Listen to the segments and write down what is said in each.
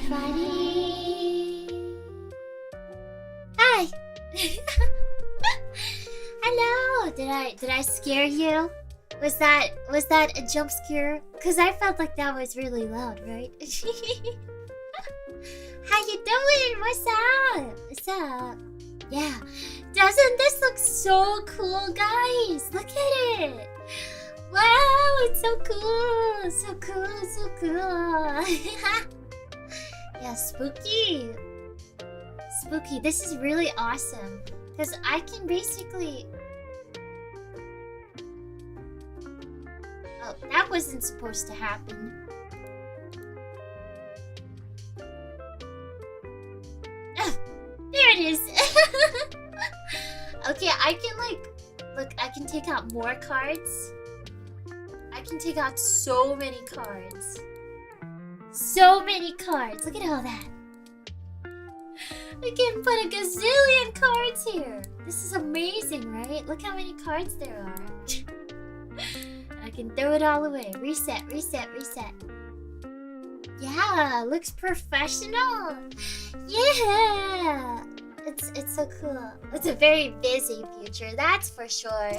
everybody. Hi. Hello. Did I scare you? Was that a jump scare? Cause I felt like that was really loud, right? How you doing? What's up? What's up? Yeah. Doesn't this look so cool, guys? Look at it. Wow, it's so cool. So cool, so cool. Yeah, spooky. Spooky. This is really awesome. Because I can basically... Oh, that wasn't supposed to happen. Oh, there it is. Okay, I can look, I can take out more cards. I can take out so many cards. So many cards. Look at all that. I can put a gazillion cards here. This is amazing, right? Look how many cards there are. I can throw it all away. Reset, reset, reset. Yeah, looks professional. Yeah. It's so cool. It's a very busy future, that's for sure.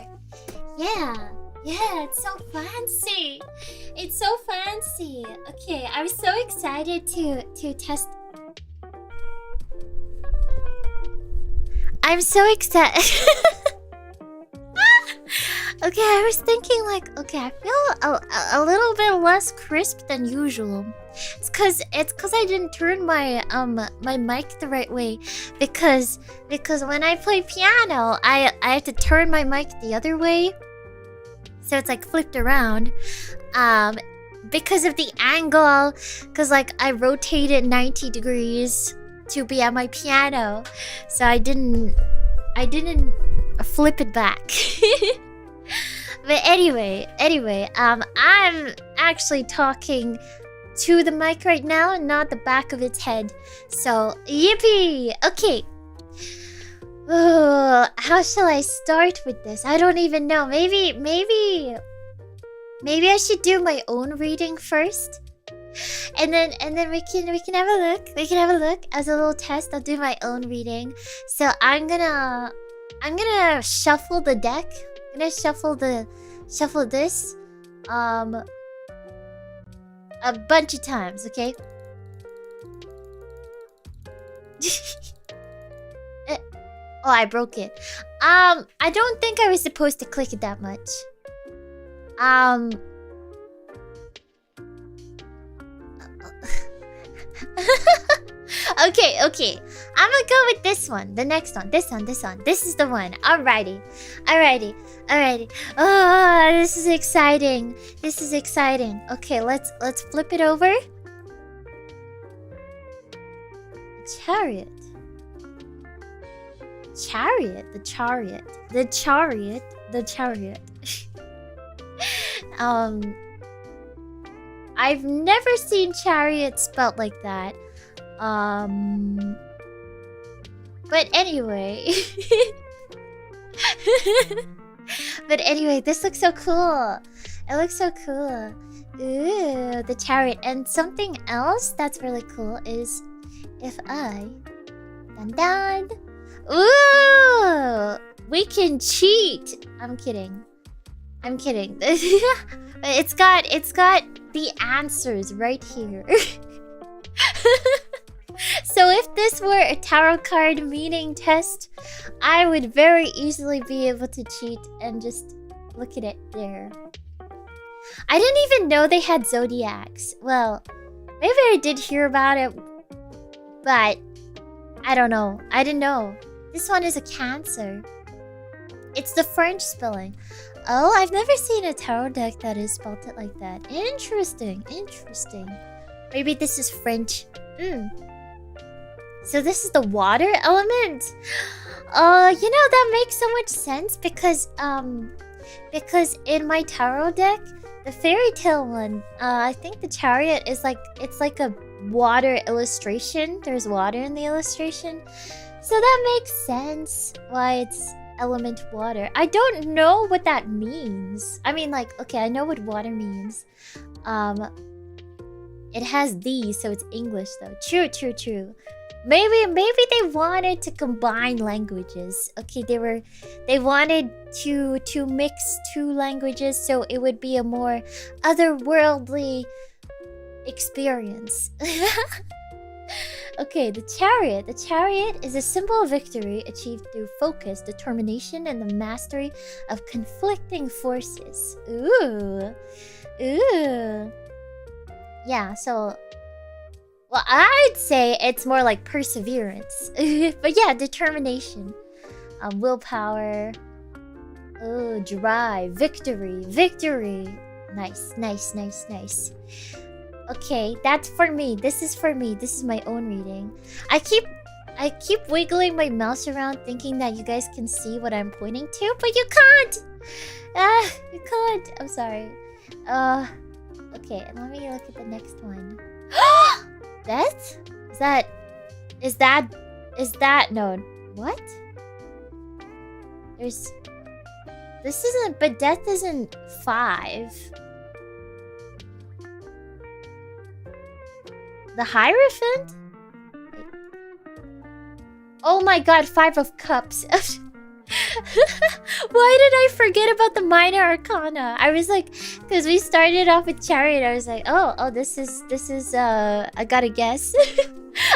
Yeah. Yeah, it's so fancy. It's so fancy. Okay, I'm so excited to test. I'm so excited. Okay, I was thinking like, okay, I feel a little bit less crisp than usual. It's cause I didn't turn my my mic the right way because when I play piano, I have to turn my mic the other way. So it's like flipped around. Because of the angle, cause like I rotated 90 degrees to be at my piano. So I didn't flip it back. But anyway, I'm actually talking to the mic right now and not the back of its head. So, yippee! Okay. Oh, how shall I start with this? I don't even know. Maybe I should do my own reading first. And then we can have a look. We can have a look as a little test. I'll do my own reading. So I'm gonna shuffle the deck. I'm gonna shuffle this a bunch of times, okay? Oh, I broke it. I don't think I was supposed to click it that much. Okay. I'm gonna go with this one. The next one. This one. This is the one. Alrighty. Oh, this is exciting. Okay, let's flip it over. Chariot. The chariot. I've never seen chariot spelled like that. But anyway. This looks so cool. It looks so cool. Ooh, the chariot. And something else that's really cool is if I... Dun. Ooh! We can cheat! I'm kidding. It's got the answers right here. So if this were a tarot card meaning test, I would very easily be able to cheat and just look at it there. I didn't even know they had zodiacs. Well, maybe I did hear about it, but I don't know. I didn't know. This one is a Cancer. It's the French spelling. Oh, I've never seen a tarot deck that is spelled it like that. Interesting. Maybe this is French. So this is the water element? That makes so much sense because in my tarot deck, the fairy tale one, I think the chariot is it's like a water illustration. There's water in the illustration. So that makes sense why it's element water. I don't know what that means. I mean, okay, I know what water means. It has the, so it's English though. True, true, true. Maybe they wanted to combine languages. Okay, they wanted to mix two languages so it would be a more otherworldly experience. Okay, the chariot. The chariot is a symbol of victory achieved through focus, determination, and the mastery of conflicting forces. Ooh. Ooh. Yeah, so... Well, I'd say it's more like perseverance. But yeah, determination. Willpower. Oh, drive. Victory. Victory. Nice, nice, nice, nice. Okay, that's for me. This is for me. This is my own reading. I keep wiggling my mouse around thinking that you guys can see what I'm pointing to, but you can't! You can't. I'm sorry. Okay, let me look at the next one. Death? Is that no, what? This isn't, but death isn't 5. The Hierophant? Wait. Oh my god, 5 of Cups. Why did I forget about the Minor Arcana? I was like, because we started off with Chariot, I was like, oh, this is, I gotta guess.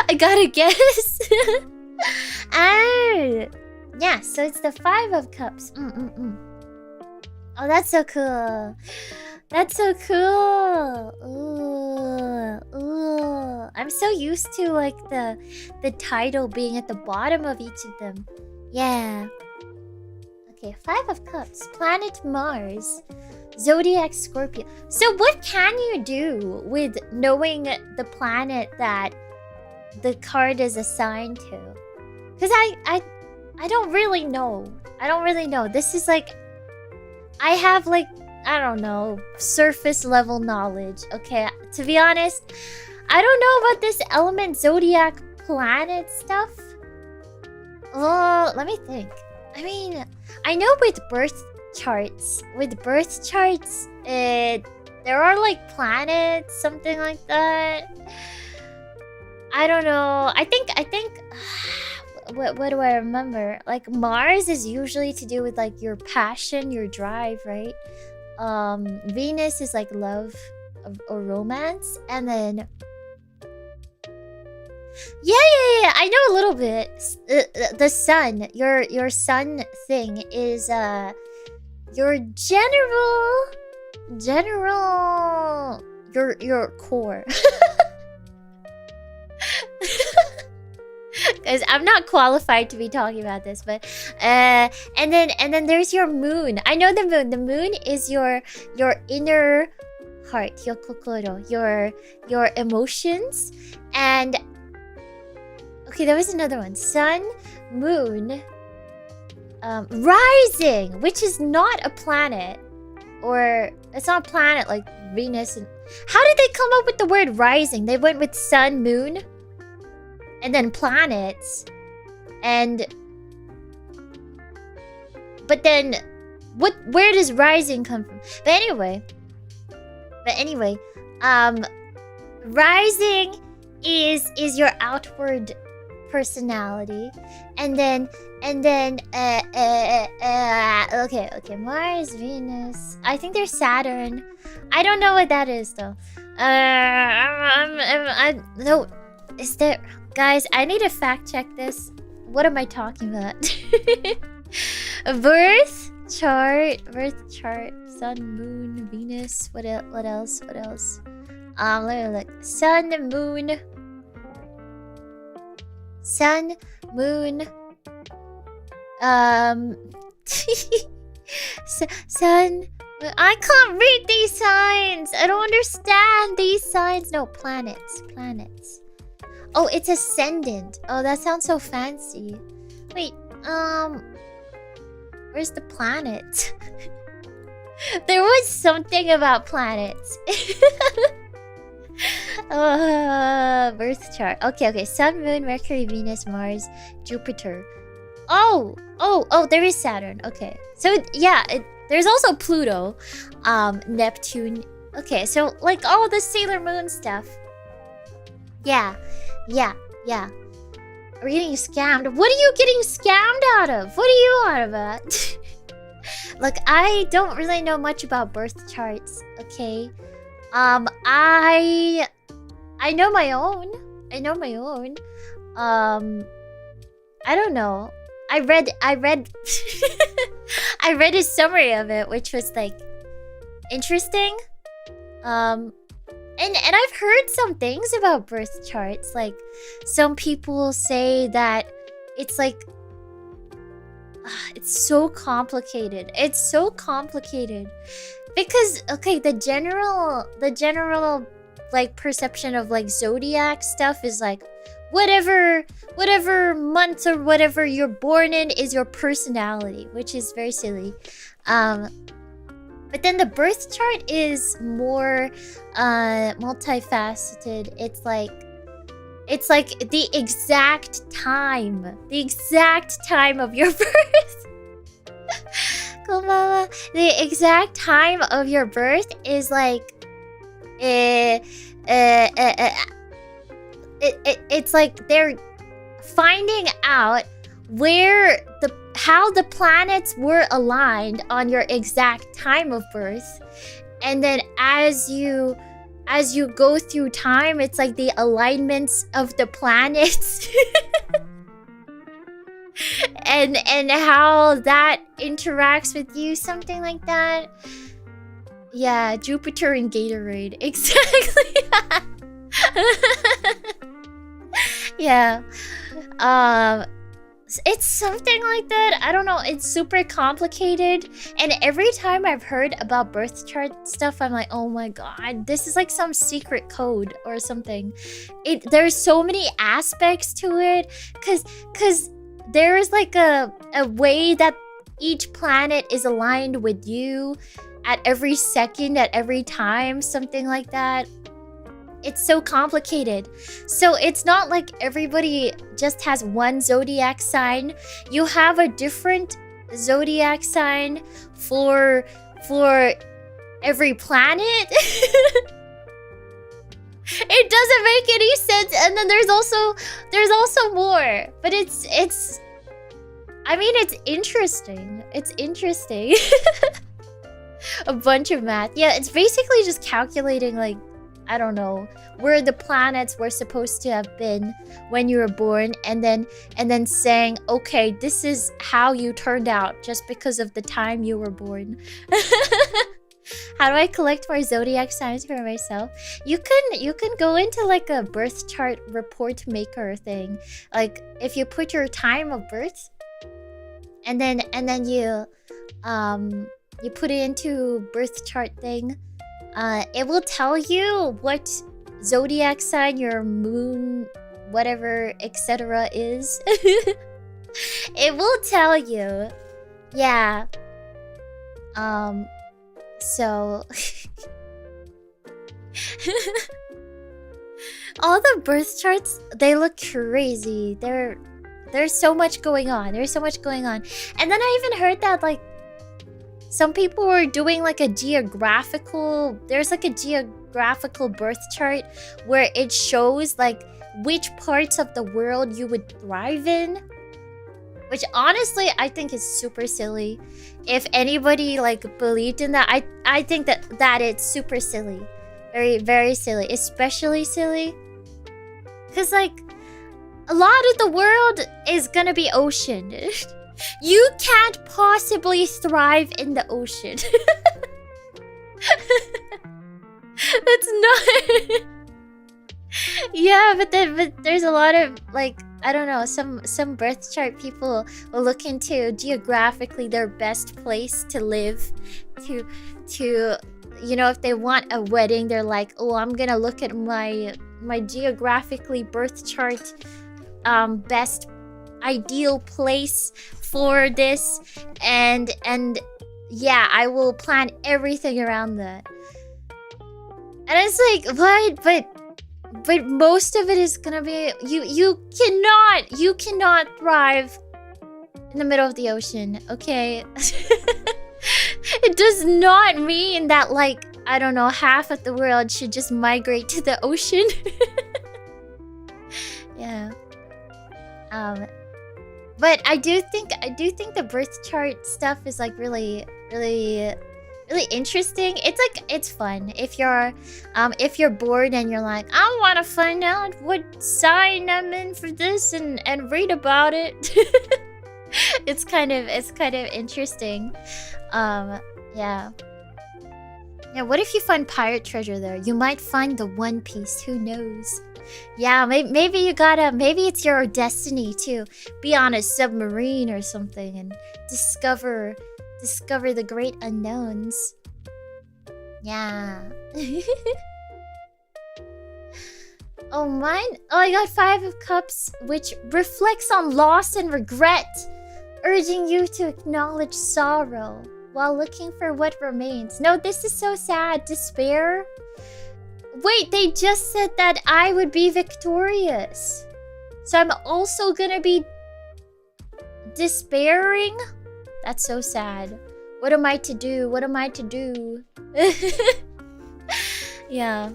I gotta guess. Ah, yeah, so it's the 5 of Cups. Oh, that's so cool. That's so cool. Ooh. I'm so used to like the title being at the bottom of each of them. Yeah. Okay, 5 of Cups. Planet Mars. Zodiac Scorpio. So what can you do with knowing the planet that the card is assigned to? Because I don't really know. I don't really know. This is like... I have like... I don't know, surface level knowledge. Okay, to be honest, I don't know about this element zodiac planet stuff. Oh, let me think. I mean, I know with birth charts, there are like planets, something like that. I don't know. I think what do I remember? Like Mars is usually to do with like your passion, your drive, right? Venus is like love or romance, and then yeah, I know a little bit. The sun, your sun thing is your general your core. Because I'm not qualified to be talking about this, but and then there's your moon. I know the moon. The moon is your inner heart, your kokoro, your emotions, and okay, there was another one. Sun, moon, rising, which is not a planet, or it's not a planet like Venus. And how did they come up with the word rising? They went with sun, moon. And then planets, but then where does rising come from? But anyway, rising is your outward personality, and then okay, Mars, Venus, I think there's Saturn. I don't know what that is though. No, is there? Guys, I need to fact check this. What am I talking about? Birth chart, sun, moon, Venus. What else? Let me look. Sun, moon. Sun. I can't read these signs. I don't understand these signs. No, planets. Oh, it's ascendant. Oh, that sounds so fancy. Wait, where's the planet? There was something about planets. Birth chart. Okay. Sun, moon, Mercury, Venus, Mars, Jupiter. Oh, there is Saturn. Okay. So, yeah, there's also Pluto, Neptune. Okay, so, like, all the Sailor Moon stuff. Yeah, yeah, yeah. Are we getting scammed? What are you getting scammed out of? What are you on about? Look, I don't really know much about birth charts, okay? I know my own. I know my own. I don't know. I read I read a summary of it, which was like interesting. And I've heard some things about birth charts. Like some people say that it's like it's so complicated. It's so complicated. Because okay, the general like perception of like zodiac stuff is like whatever month or whatever you're born in is your personality, which is very silly. But then the birth chart is more multifaceted. It's like the exact time of your birth. The exact time of your birth is like it's like they're finding out how the planets were aligned on your exact time of birth, and then as you go through time, it's like the alignments of the planets and how that interacts with you, something like that. Yeah, Jupiter and Gatorade, exactly. Yeah. It's something like that. I don't know. It's super complicated. And every time I've heard about birth chart stuff, I'm like, oh my god, this is like some secret code or something. There's so many aspects to it. Cause there is like a way that each planet is aligned with you at every second, at every time, something like that. It's so complicated. So it's not like everybody just has one zodiac sign. You have a different zodiac sign for every planet. It doesn't make any sense. And then there's also more. But it's I mean, it's interesting. It's interesting. A bunch of math. Yeah, it's basically just calculating like, I don't know, where the planets were supposed to have been when you were born, and then saying, okay, this is how you turned out just because of the time you were born. How do I collect more zodiac signs for myself? You can go into like a birth chart report maker thing. Like if you put your time of birth and then you put it into birth chart thing. It will tell you what zodiac sign your moon, whatever, etc. is. It will tell you. Yeah. So... all the birth charts, they look crazy. There's so much going on. There's so much going on. And then I even heard that, like, some people were doing like a geographical... There's like a geographical birth chart where it shows like which parts of the world you would thrive in. Which honestly, I think is super silly. If anybody like believed in that, I think that it's super silly. Very, very silly. Especially silly. Because like, a lot of the world is gonna be ocean. You can't possibly thrive in the ocean. That's not... Yeah, but there's a lot of, like, I don't know, some birth chart people will look into geographically their best place to live. To you know, if they want a wedding, they're like, oh, I'm gonna look at my geographically birth chart best ideal place for this, and yeah, I will plan everything around that. And it's like, what? But most of it is gonna be you cannot thrive in the middle of the ocean, okay? It does not mean that, like, I don't know, half of the world should just migrate to the ocean. Yeah. But I do think the birth chart stuff is like really interesting. It's fun if you're bored and you're like, I want to find out what sign I'm in for this and read about it. it's kind of interesting. Yeah. Yeah, what if you find pirate treasure there? You might find the One Piece, who knows? Yeah, maybe it's your destiny to be on a submarine or something and discover the great unknowns. Yeah. Oh, mine? Oh, I got 5 of Cups, which reflects on loss and regret, urging you to acknowledge sorrow while looking for what remains. No, this is so sad. Despair? Wait, they just said that I would be victorious. So I'm also gonna be despairing? That's so sad. What am I to do? What am I to do? Yeah.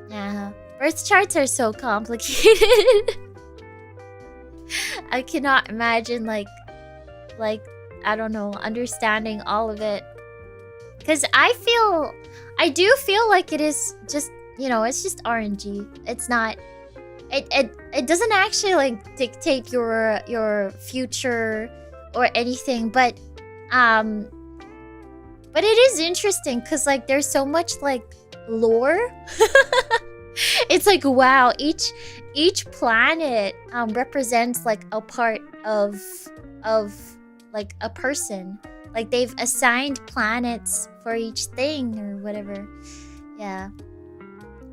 Yeah. Birth charts are so complicated. I cannot imagine like I don't know, understanding all of it. Cause I do feel like it is just, you know, it's just RNG. It's not it doesn't actually like dictate your future or anything, but it is interesting because like there's so much like lore. It's like, wow, each planet represents like a part of like a person. Like they've assigned planets for each thing or whatever. Yeah.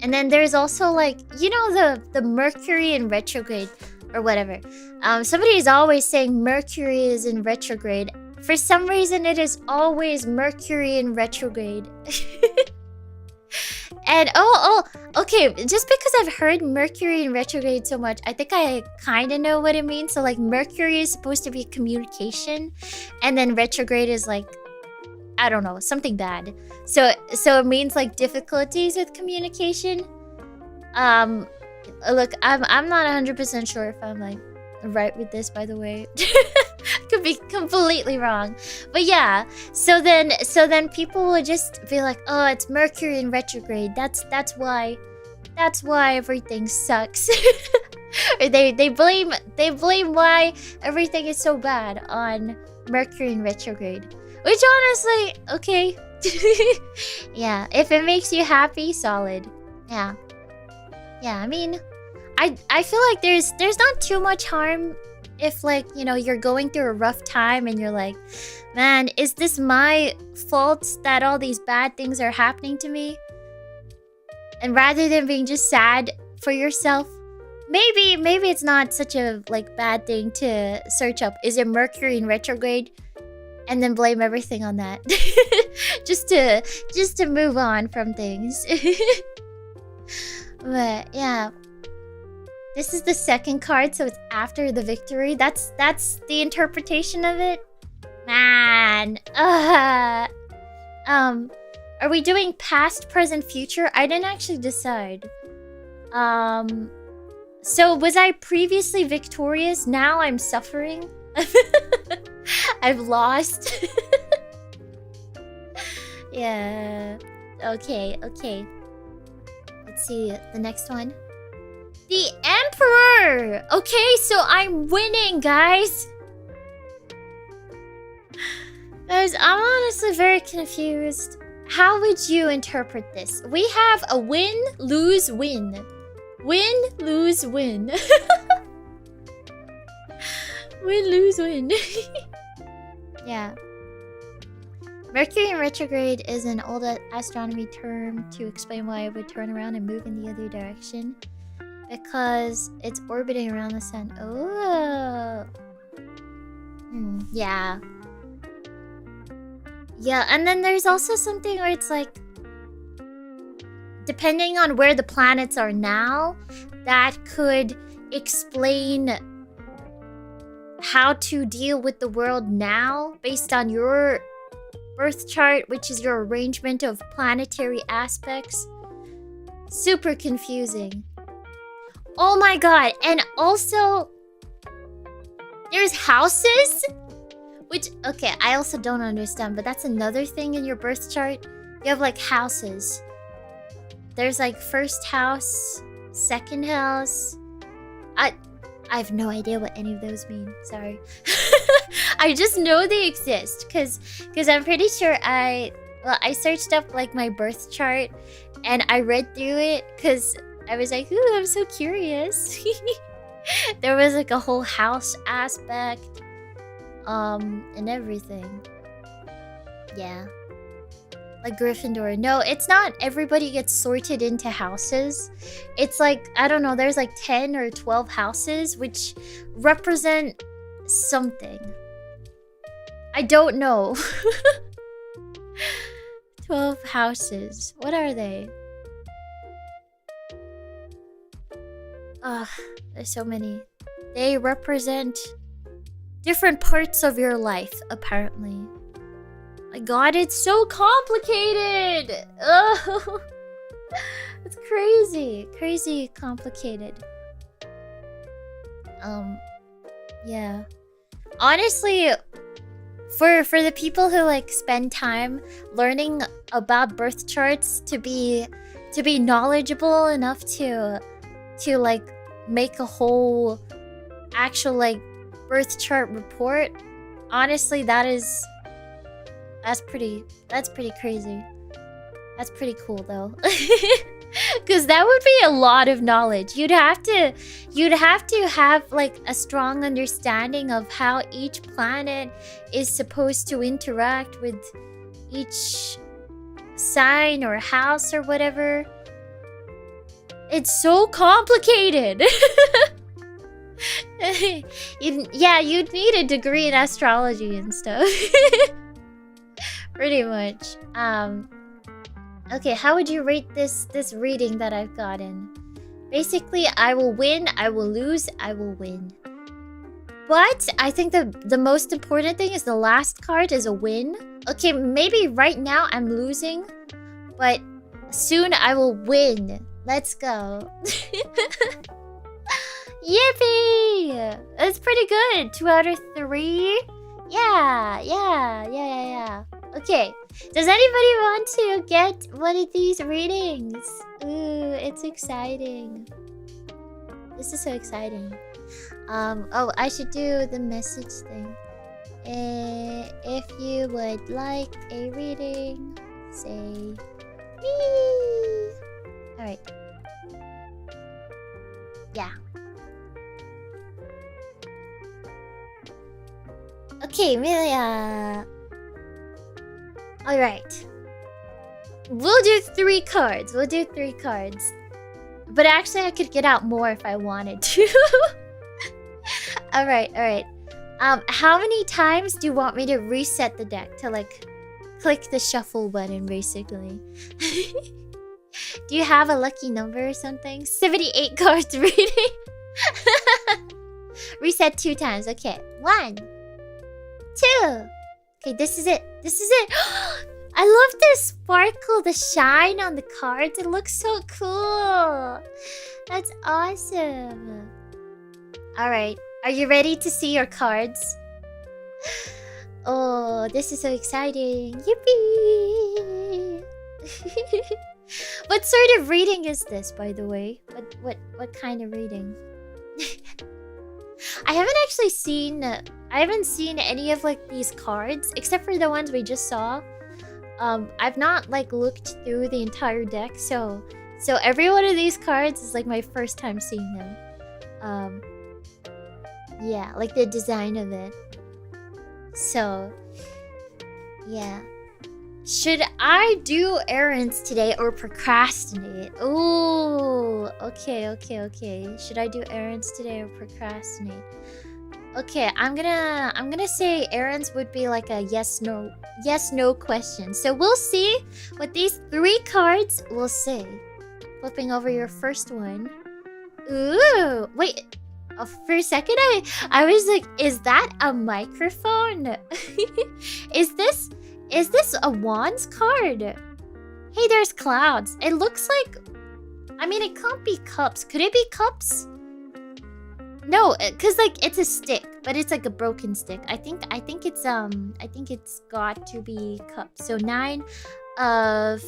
And then there's also like, you know, the Mercury in retrograde or whatever. Somebody is always saying Mercury is in retrograde. For some reason, it is always Mercury in retrograde. And okay, just because I've heard Mercury in retrograde so much, I think I kind of know what it means. So like Mercury is supposed to be communication, and then retrograde is like, I don't know, something bad. So it means like difficulties with communication. Look, I'm not 100% sure if I'm like right with this, by the way. Could be completely wrong, but yeah. So then people will just be like, oh, it's Mercury in retrograde. That's why everything sucks. Or they blame why everything is so bad on Mercury in retrograde. Which honestly, okay. Yeah, if it makes you happy, solid. Yeah. Yeah, I mean, I feel like there's not too much harm if, like, you know, you're going through a rough time and you're like, man, is this my fault that all these bad things are happening to me? And rather than being just sad for yourself, maybe it's not such a like bad thing to search up, is it Mercury in retrograde? And then blame everything on that. just to move on from things. But yeah. This is the second card, so it's after the victory. That's the interpretation of it. Man. Are we doing past, present, future? I didn't actually decide. So was I previously victorious? Now I'm suffering? I've lost. Yeah. Okay. Let's see the next one. The Emperor! Okay, so I'm winning, guys. Guys, I'm honestly very confused. How would you interpret this? We have a win, lose, win. Win, lose, win. Win, lose, win. Yeah. Mercury in retrograde is an old astronomy term to explain why it would turn around and move in the other direction. Because it's orbiting around the sun. Oh. Yeah. Yeah, and then there's also something where it's like, depending on where the planets are now, that could explain how to deal with the world now based on your birth chart, which is your arrangement of planetary aspects. Super confusing. Oh my god. And also, there's houses? Which, okay, I also don't understand, but that's another thing in your birth chart. You have like houses. There's like first house, second house. I have no idea what any of those mean. Sorry. I just know they exist because I'm pretty sure I searched up like my birth chart and I read through it because I was like, ooh, I'm so curious. There was like a whole house aspect, and everything. Yeah. Like Gryffindor. No, it's not everybody gets sorted into houses. It's like, I don't know, there's like 10 or 12 houses which represent something. I don't know. 12 houses. What are they? Ugh, there's so many. They represent different parts of your life, apparently. My god, it's so complicated! Oh, it's crazy. Crazy complicated. Yeah. Honestly, for the people who like spend time learning about birth charts to be knowledgeable enough to like make a whole actual like birth chart report, honestly that's pretty crazy. That's pretty cool though. Because that would be a lot of knowledge. You'd have to have like a strong understanding of how each planet is supposed to interact with each sign or house or whatever. It's so complicated. You'd need a degree in astrology and stuff. Pretty much. Okay, how would you rate this reading that I've gotten? Basically, I will win, I will lose, I will win. But I think the most important thing is the last card is a win. Okay, maybe right now I'm losing, but soon I will win. Let's go. Yippee! That's pretty good. 2 out of 3. Yeah. Okay. Does anybody want to get one of these readings? Ooh, it's exciting. This is so exciting. Oh, I should do the message thing. If you would like a reading, say me. Alright. Yeah. Okay, Amelia. Alright. We'll do 3 cards. But actually, I could get out more if I wanted to. Alright. How many times do you want me to reset the deck to, like, click the shuffle button, basically? Do you have a lucky number or something? 78 cards reading. Reset 2 times. Okay. 1, 2. Okay, this is it. I love the sparkle, the shine on the cards. It looks so cool. That's awesome. Alright. Are you ready to see your cards? Oh, this is so exciting. Yippee! What sort of reading is this, by the way? What kind of reading? I haven't seen any of like these cards except for the ones we just saw. I've not like looked through the entire deck, so every one of these cards is like my first time seeing them. Yeah, like the design of it. So, yeah. Should I do errands today or procrastinate? Ooh, okay. Should I do errands today or procrastinate? Okay, I'm gonna say errands would be like a yes no question. So we'll see what these 3 cards will say. Flipping over your first one. Ooh, wait. For a second, I was like, is that a microphone? Is this a wands card? Hey, there's clouds. It looks like I mean, it can't be cups. Could it be cups? No, cause like it's a stick, but it's like a broken stick. I think it's got to be cups. So 9 of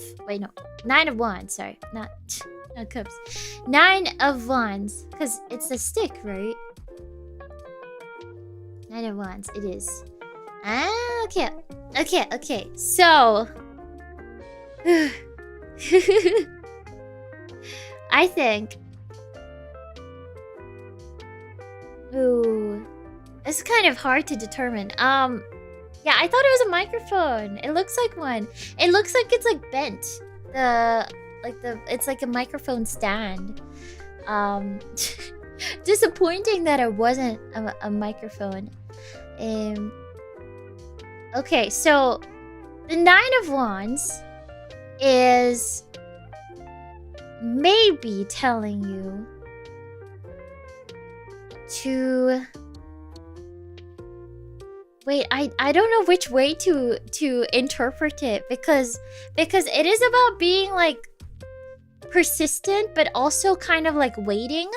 wands. Sorry, not cups. 9 of wands, cause it's a stick, right? 9 of wands. It is. Ah, okay. So, I think. Ooh, it's kind of hard to determine. Yeah, I thought it was a microphone. It looks like one. It looks like it's like bent. It's like a microphone stand. Disappointing that it wasn't a microphone. Okay, so the 9 of wands is maybe telling you to wait. I don't know which way to interpret it because it is about being like persistent but also kind of like waiting.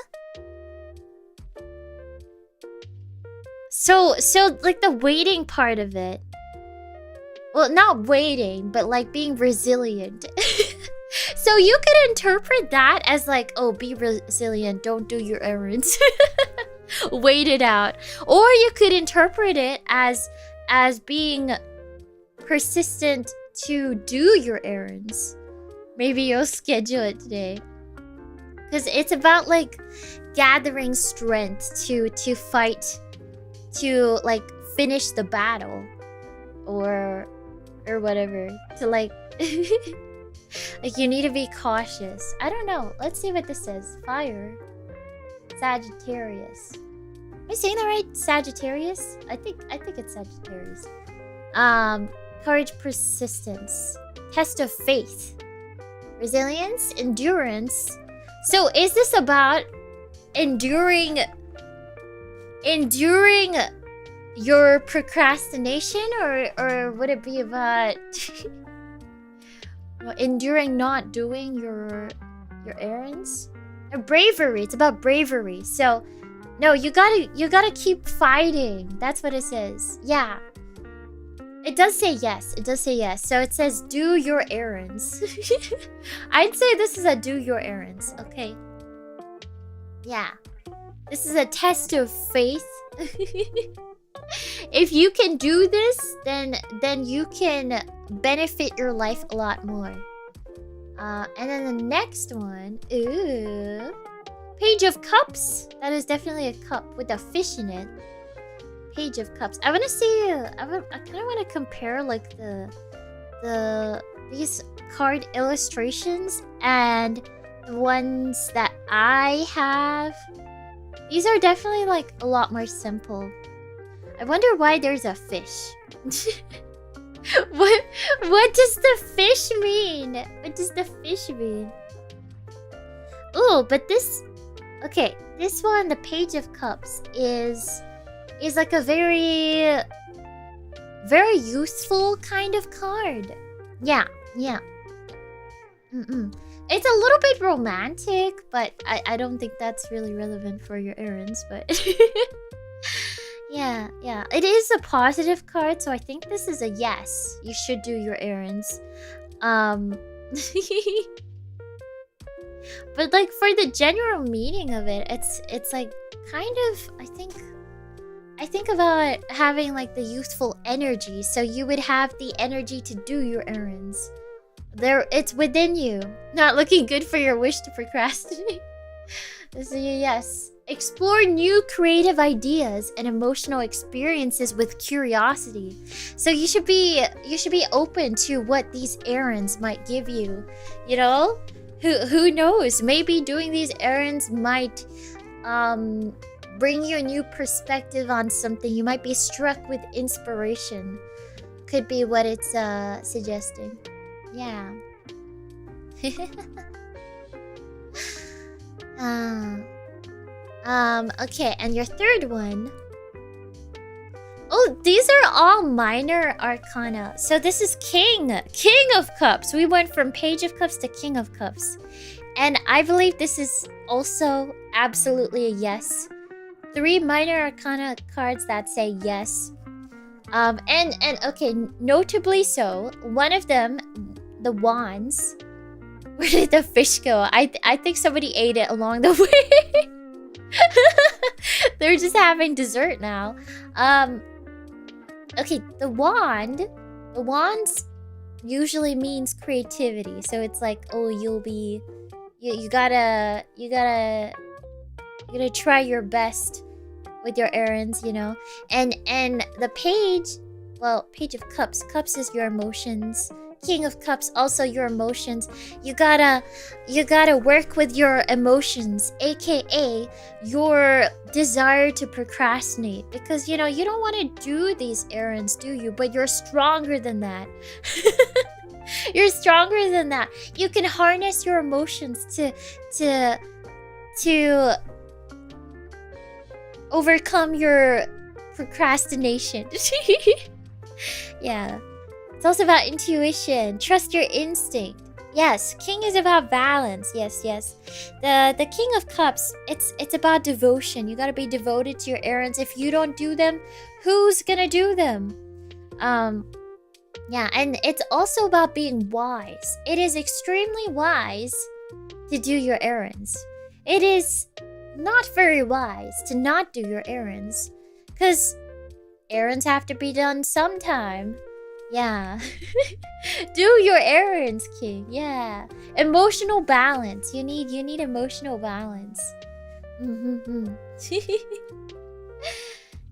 So like the waiting part of it. Well, not waiting, but like being resilient. So you could interpret that as like, oh, be resilient, don't do your errands. Wait it out. Or you could interpret it as being persistent to do your errands. Maybe you'll schedule it today. Because it's about like gathering strength to fight, to like finish the battle. Or whatever. To like like you need to be cautious. I don't know. Let's see what this says. Fire. Sagittarius. Am I saying that right? Sagittarius? I think it's Sagittarius. Courage, persistence. Test of faith. Resilience, endurance. So is this about enduring your procrastination, or would it be about enduring not doing your errands? Or bravery. It's about bravery. So no, you gotta keep fighting. That's what it says. Yeah. It does say yes. So it says do your errands. I'd say this is a do your errands. Okay. Yeah. This is a test of faith. If you can do this, then you can benefit your life a lot more. And then the next one, ooh, Page of Cups. That is definitely a cup with a fish in it. Page of Cups. I want to see. I kind of want to compare like these card illustrations and the ones that I have. These are definitely like a lot more simple. I wonder why there's a fish. What does the fish mean? What does the fish mean? Oh, but this... Okay, this one, the Page of Cups, is like a very useful kind of card. Yeah. It's a little bit romantic, but I don't think that's really relevant for your errands, but... Yeah. It is a positive card, so I think this is a yes. You should do your errands. But like for the general meaning of it, it's like kind of I think about having like the youthful energy, so you would have the energy to do your errands. It's within you. Not looking good for your wish to procrastinate. This is a yes. Explore new creative ideas and emotional experiences with curiosity. So you should be open to what these errands might give you. You know? Who knows? Maybe doing these errands might bring you a new perspective on something. You might be struck with inspiration. Could be what it's suggesting. Yeah. Okay, and your third one. Oh, these are all minor arcana. So this is King of Cups. We went from Page of Cups to King of Cups. And I believe this is also absolutely a yes. 3 minor arcana cards that say yes. And okay, notably so. One of them, the wands. Where did the fish go? I think somebody ate it along the way. They're just having dessert now. Okay, the wands usually means creativity. So it's like, oh, you'll be, you gotta try your best with your errands, you know. And the page, well, page of cups. Cups is your emotions. King of Cups, also your emotions. You gotta work with your emotions, aka your desire to procrastinate, because you know you don't want to do these errands, do you? But you're stronger than that. You're stronger than that. You can harness your emotions to overcome your procrastination. Yeah. It's also about intuition. Trust your instinct. Yes, King is about balance. Yes, yes. The King of Cups, it's about devotion. You gotta be devoted to your errands. If you don't do them, who's gonna do them? Yeah, and it's also about being wise. It is extremely wise to do your errands. It is not very wise to not do your errands, because errands have to be done sometime. Yeah. Do your errands, King. Yeah. Emotional balance. You need emotional balance.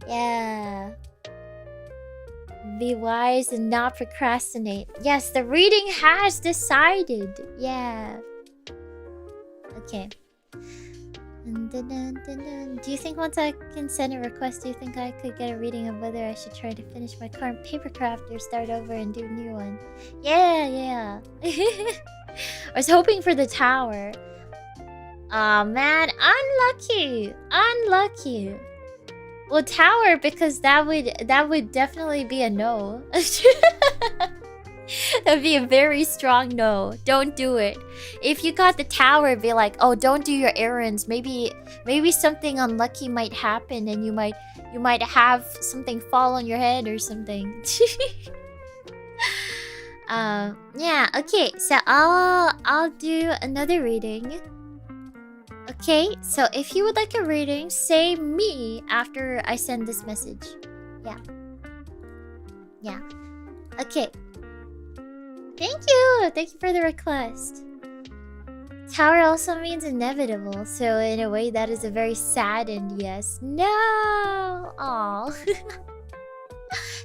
Yeah. Be wise and not procrastinate. Yes, the reading has decided. Yeah. Okay. Do you think once I can send a request, do you think I could get a reading of whether I should try to finish my current paper craft or start over and do a new one? Yeah. I was hoping for the tower. Aw, man, unlucky. Well, tower, because that would definitely be a no. That would be a very strong no. Don't do it. If you got the tower, it'd be like, oh, don't do your errands. Maybe something unlucky might happen, and you might have something fall on your head or something. Yeah. Okay. So I'll do another reading. Okay. So if you would like a reading, say me after I send this message. Yeah. Okay. Thank you for the request. Tower also means inevitable, so in a way that is a very saddened yes. No! Aw.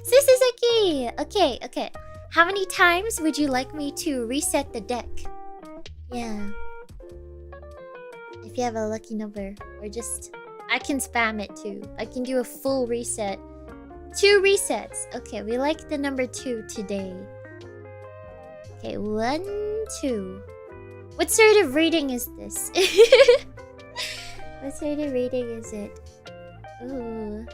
Suzuki! Okay. How many times would you like me to reset the deck? Yeah. If you have a lucky number, or just... I can spam it too. I can do a full reset. 2 resets. Okay, we like the number 2 today. Okay, 1, 2. What sort of reading is this? What sort of reading is it? Ooh.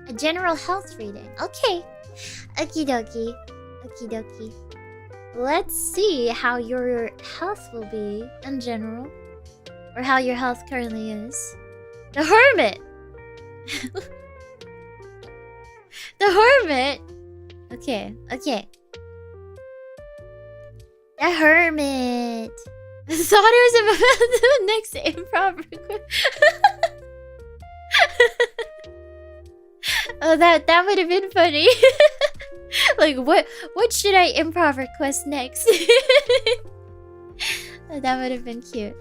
A general health reading. Okay. Okie dokie. Let's see how your health will be in general. Or how your health currently is. The Hermit! The Hermit! Okay. The Hermit! I thought it was about the next improv request. Oh, that would have been funny. Like, what should I improv request next? That would have been cute.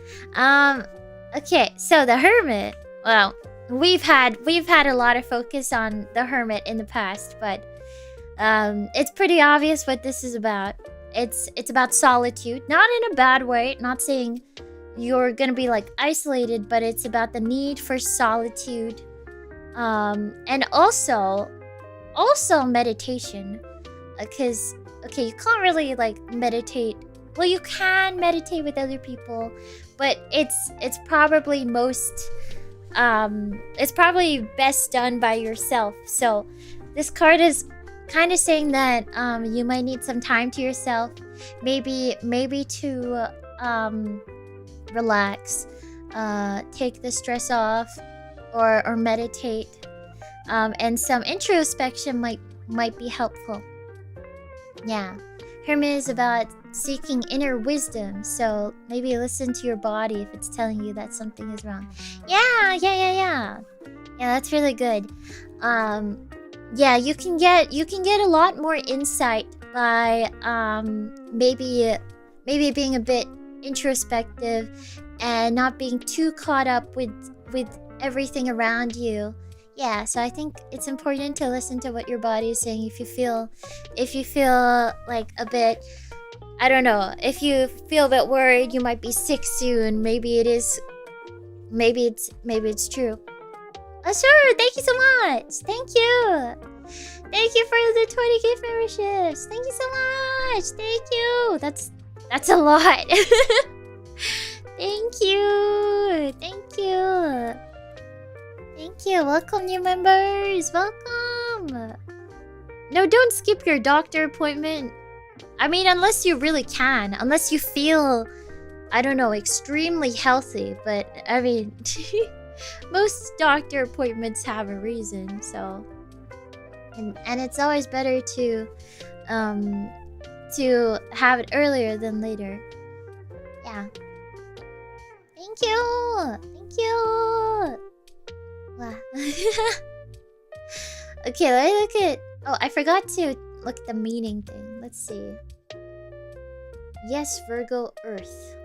Okay, so the Hermit. Well, we've had a lot of focus on the Hermit in the past, but it's pretty obvious what this is about. It's about solitude, not in a bad way, not saying you're gonna be like isolated, but it's about the need for solitude, and also meditation, because okay, you can't really like meditate. Well, you can meditate with other people, but it's probably most it's probably best done by yourself. So this card is kind of saying that you might need some time to yourself, maybe to relax, take the stress off, or meditate, and some introspection might be helpful. Yeah, Hermit is about seeking inner wisdom, so maybe listen to your body if it's telling you that something is wrong. Yeah, that's really good. Yeah, you can get a lot more insight by maybe being a bit introspective and not being too caught up with everything around you. Yeah, so I think it's important to listen to what your body is saying. If you feel like a bit, I don't know, if you feel a bit worried you might be sick soon, maybe it's true. Oh sure, thank you so much. Thank you for the 20 gift memberships. Thank you so much. Thank you. That's a lot. Thank you. Welcome, new members. Welcome. No, don't skip your doctor appointment. I mean, unless you really can. Unless you feel, I don't know, extremely healthy. But, I mean, most doctor appointments have a reason, so... And it's always better to have it earlier than later. Yeah. Thank you. Wow. Okay, let me look at... Oh, I forgot to look at the meaning thing. Let's see. Yes, Virgo, Earth.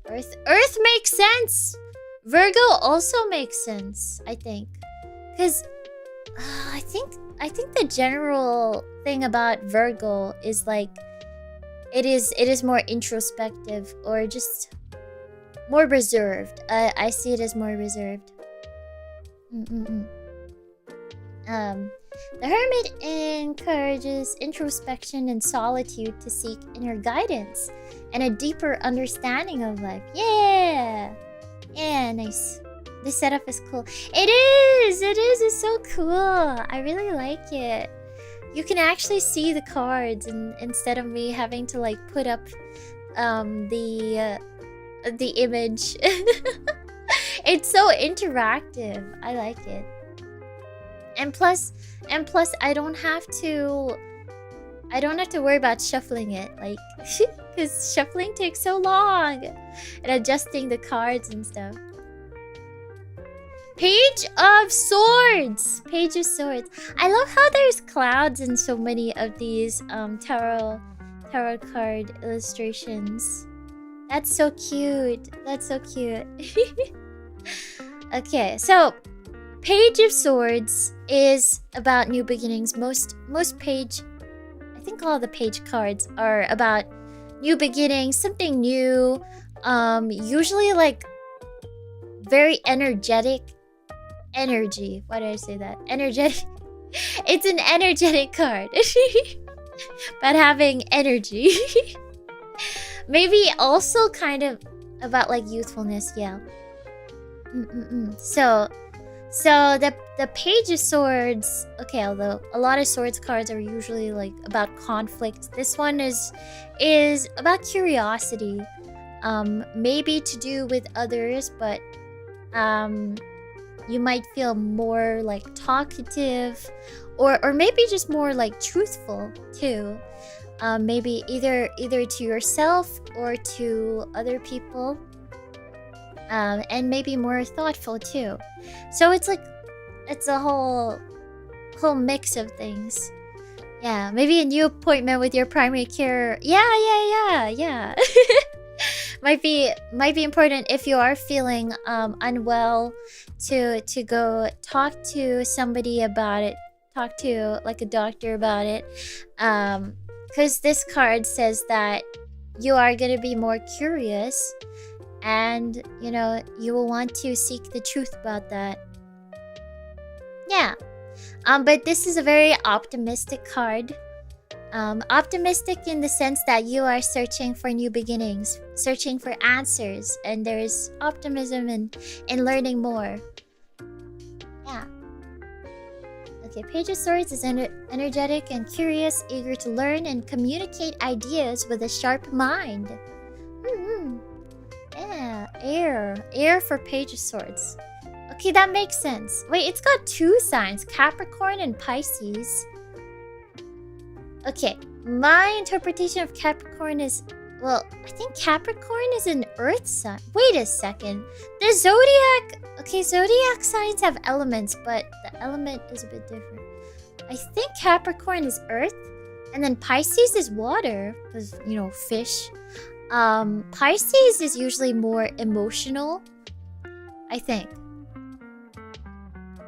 Earth makes sense! Virgo also makes sense, I think. Because I think the general thing about Virgo is like it is more introspective or just more reserved. I see it as more reserved. The Hermit encourages introspection and solitude to seek inner guidance and a deeper understanding of life. Yeah, nice. This setup is cool. It is. It's so cool. I really like it. You can actually see the cards, and instead of me having to like put up the image. It's so interactive. I like it. And plus I don't have to worry about shuffling it, like because shuffling takes so long and adjusting the cards and stuff. Page of Swords. I love how there's clouds in so many of these tarot card illustrations. That's so cute. Okay, so Page of Swords is about new beginnings. Most page, I think all the page cards are about new beginnings, something new. Usually like very energetic energy. Why did I say that? Energetic. It's an energetic card. About having energy. Maybe also kind of about like youthfulness, yeah. So the Page of Swords, okay, although a lot of swords cards are usually like about conflict, this one is about curiosity. Maybe to do with others, but you might feel more like talkative, or maybe just more like truthful too. Maybe either to yourself or to other people. And maybe more thoughtful too. So it's like it's a whole mix of things. Yeah, maybe a new appointment with your primary care. Yeah. might be important if you are feeling unwell to go talk to somebody about it. Talk to like a doctor about it. Because this card says that you are going to be more curious, and you know, you will want to seek the truth about that. Yeah. But this is a very optimistic card. Optimistic in the sense that you are searching for new beginnings, searching for answers, and there is optimism in learning more. Okay, Page of Swords is energetic and curious, eager to learn and communicate ideas with a sharp mind. Yeah, air for Page of Swords. Okay, that makes sense. Wait, it's got 2 signs, Capricorn and Pisces. Okay, my interpretation of Capricorn is, well, I think Capricorn is an earth sign. Wait a second. The zodiac, okay, zodiac signs have elements, but the element is a bit different. I think Capricorn is earth, and then Pisces is water, because, you know, fish. Pisces is usually more emotional, I think.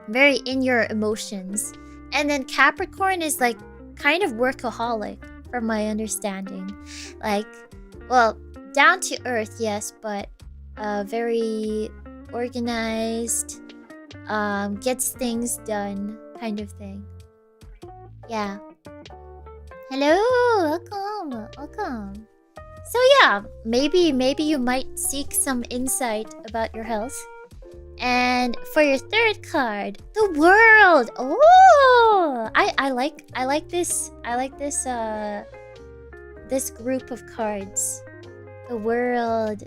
Very in your emotions. And then Capricorn is like kind of workaholic, from my understanding. Like, well, down to earth, yes, but very organized, gets things done kind of thing. Yeah. Hello, welcome. So yeah, maybe you might seek some insight about your health. And for your 3rd card, the world. Oh, I like this. I like this this group of cards. The world.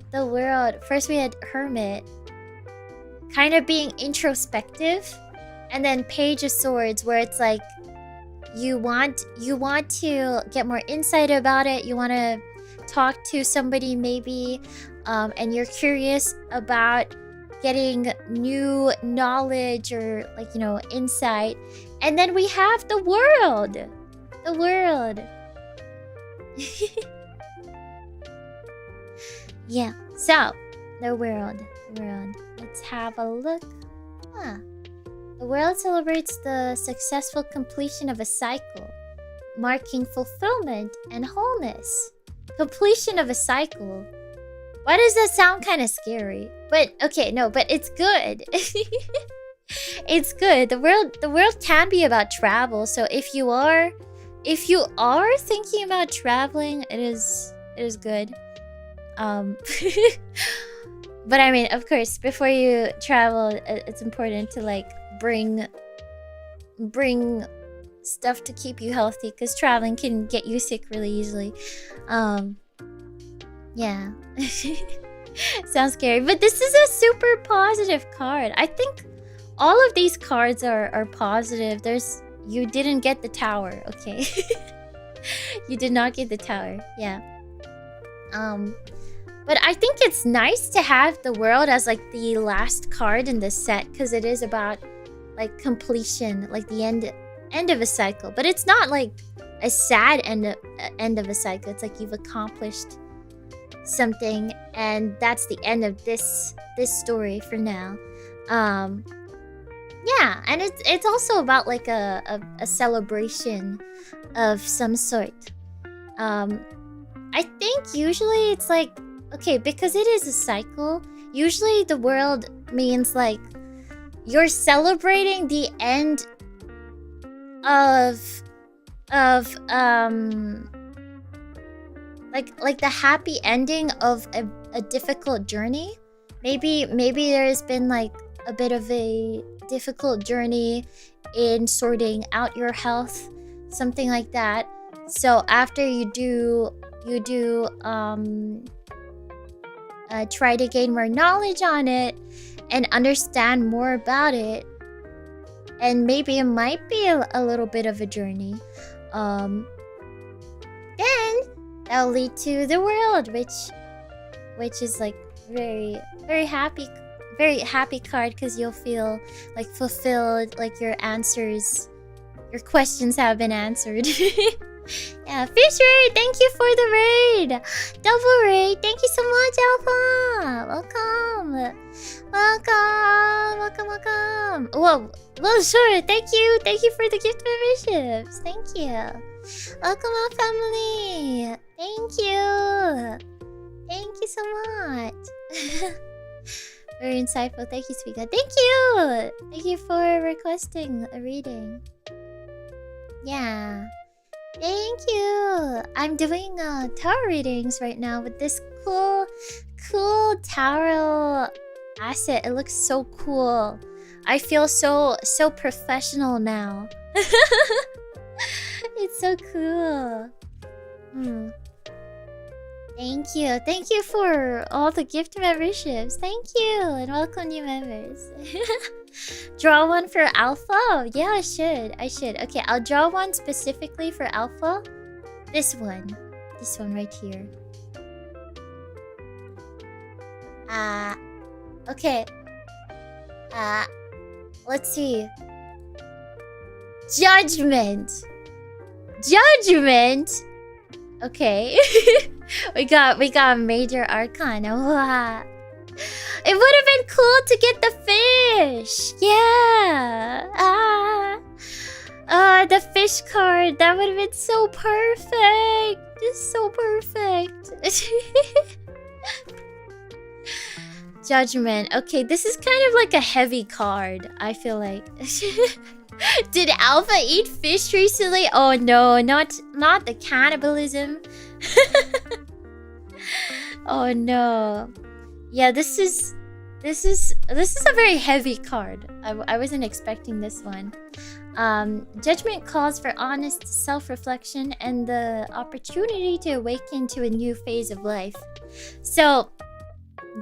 First we had Hermit, kind of being introspective, and then Page of Swords, where it's like you want to get more insight about it. You want to talk to somebody maybe, and you're curious about getting new knowledge or, like, you know, insight. And then we have the world. Yeah, so the world. Let's have a look. The world celebrates the successful completion of a cycle, marking fulfillment and wholeness. Completion of a cycle. Why does that sound kind of scary? But okay, no, but it's good. It's good. The world can be about travel. So if you are thinking about traveling, it is good. But I mean, of course, before you travel, it's important to like bring stuff to keep you healthy, because traveling can get you sick really easily. Yeah. Sounds scary, but this is a super positive card. I think all of these cards are positive. You didn't get the tower, okay? You did not get the tower. Yeah. But I think it's nice to have the world as like the last card in this set, because it is about like completion, like the end of a cycle. But it's not like a sad end of a cycle. It's like you've accomplished something, and that's the end of this story for now. Yeah, and it's also about like a celebration of some sort. I think usually it's like, okay, because it is a cycle, usually the world means like you're celebrating the end of like the happy ending of a difficult journey. Maybe there's been like a bit of a difficult journey in sorting out your health, something like that. So after you do try to gain more knowledge on it and understand more about it, and maybe it might be a little bit of a journey, then that'll lead to the world, which is like very happy card, because you'll feel like fulfilled, like your questions have been answered. Yeah, Fish Raid, thank you for the raid. Double raid, thank you so much, Alpha. Welcome. Well, sure. Thank you for the gift memberships. Thank you. Welcome, our family. Thank you so much. Very insightful. Thank you, Speaker. Thank you for requesting a reading. Yeah. Thank you. I'm doing tarot readings right now with this cool tarot asset. It looks so cool. I feel so professional now. It's so cool. Thank you for all the gift memberships. Thank you, and welcome new members. Draw one for Alpha? Oh, yeah, I should. Okay, I'll draw one specifically for Alpha. This one right here. Okay. Let's see. Judgment. Okay. we got major arcana. Wow. It would have been cool to get the fish. Yeah. The fish card. That would have been so perfect. Just so perfect. Judgment. Okay, this is kind of like a heavy card, I feel like. Did Alpha eat fish recently? Oh no, not the cannibalism. Oh no. Yeah, this is a very heavy card. I wasn't expecting this one. Judgment calls for honest self-reflection and the opportunity to awaken to a new phase of life. So,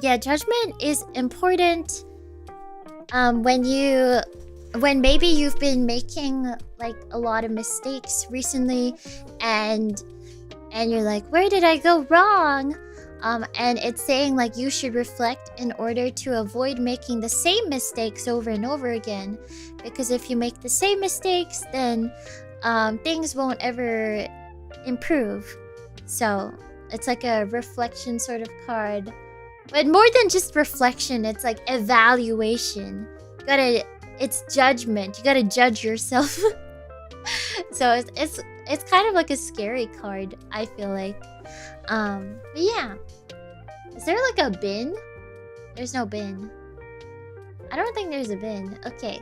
yeah, judgment is important when maybe you've been making like a lot of mistakes recently and you're like, where did I go wrong? And it's saying like you should reflect in order to avoid making the same mistakes over and over again, because if you make the same mistakes, then things won't ever improve. So it's like a reflection sort of card, but more than just reflection, it's like evaluation. It's judgment. You gotta judge yourself. So it's kind of like a scary card, I feel like. But yeah. Is there like a bin? There's no bin. I don't think there's a bin. Okay.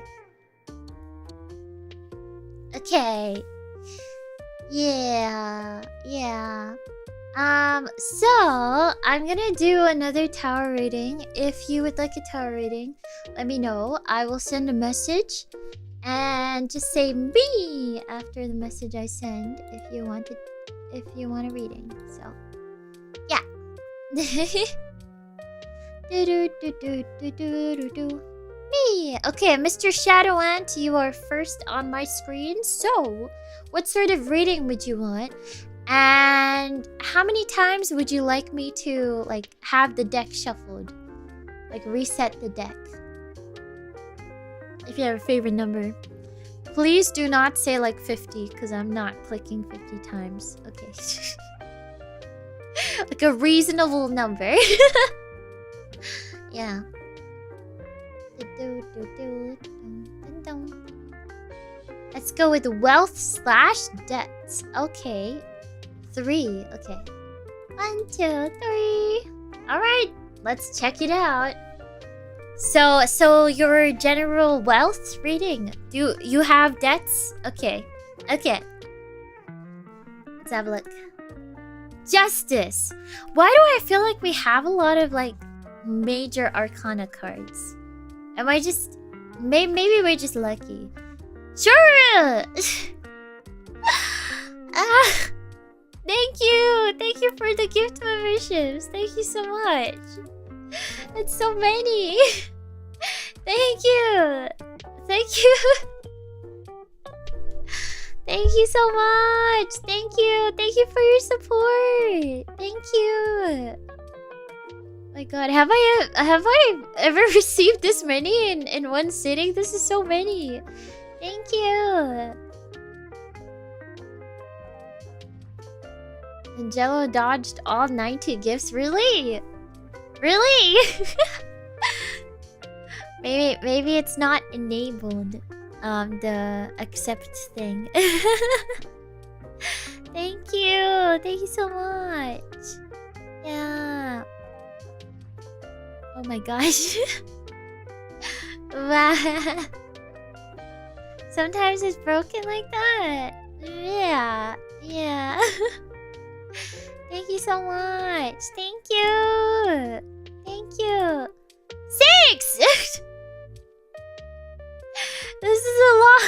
Okay. Yeah. So I'm gonna do another tower reading. If you would like a tower reading, let me know. I will send a message and just say me after the message I send if you want a reading. So yeah. Me. Okay, Mr. Shadow Ant, you are first on my screen. So, what sort of reading would you want? And how many times would you like me to like have the deck shuffled? Like reset the deck. If you have a favorite number. Please do not say like 50, because I'm not clicking 50 times. Okay. Like a reasonable number. Yeah. Let's go with wealth/debts. Okay. 3. Okay. 1, 2, 3. Alright. Let's check it out. So your general wealth reading. Do you have debts? Okay. Let's have a look. Justice. Why do I feel like we have a lot of like major arcana cards? Am I just... Maybe we're just lucky. Sure! Thank you! Thank you for the gift memberships. Thank you so much. It's so many. Thank you. Thank you. Thank you so much. Thank you. Thank you for your support. Thank you. My God, have I ever received this many in one sitting? This is so many. Thank you. Angelo dodged all 90 gifts. Really? Really? maybe it's not enabled. The accept thing. Thank you. Thank you so much. Yeah. Oh my gosh. Wow. Sometimes it's broken like that. Yeah. Thank you so much. Thank you. 6!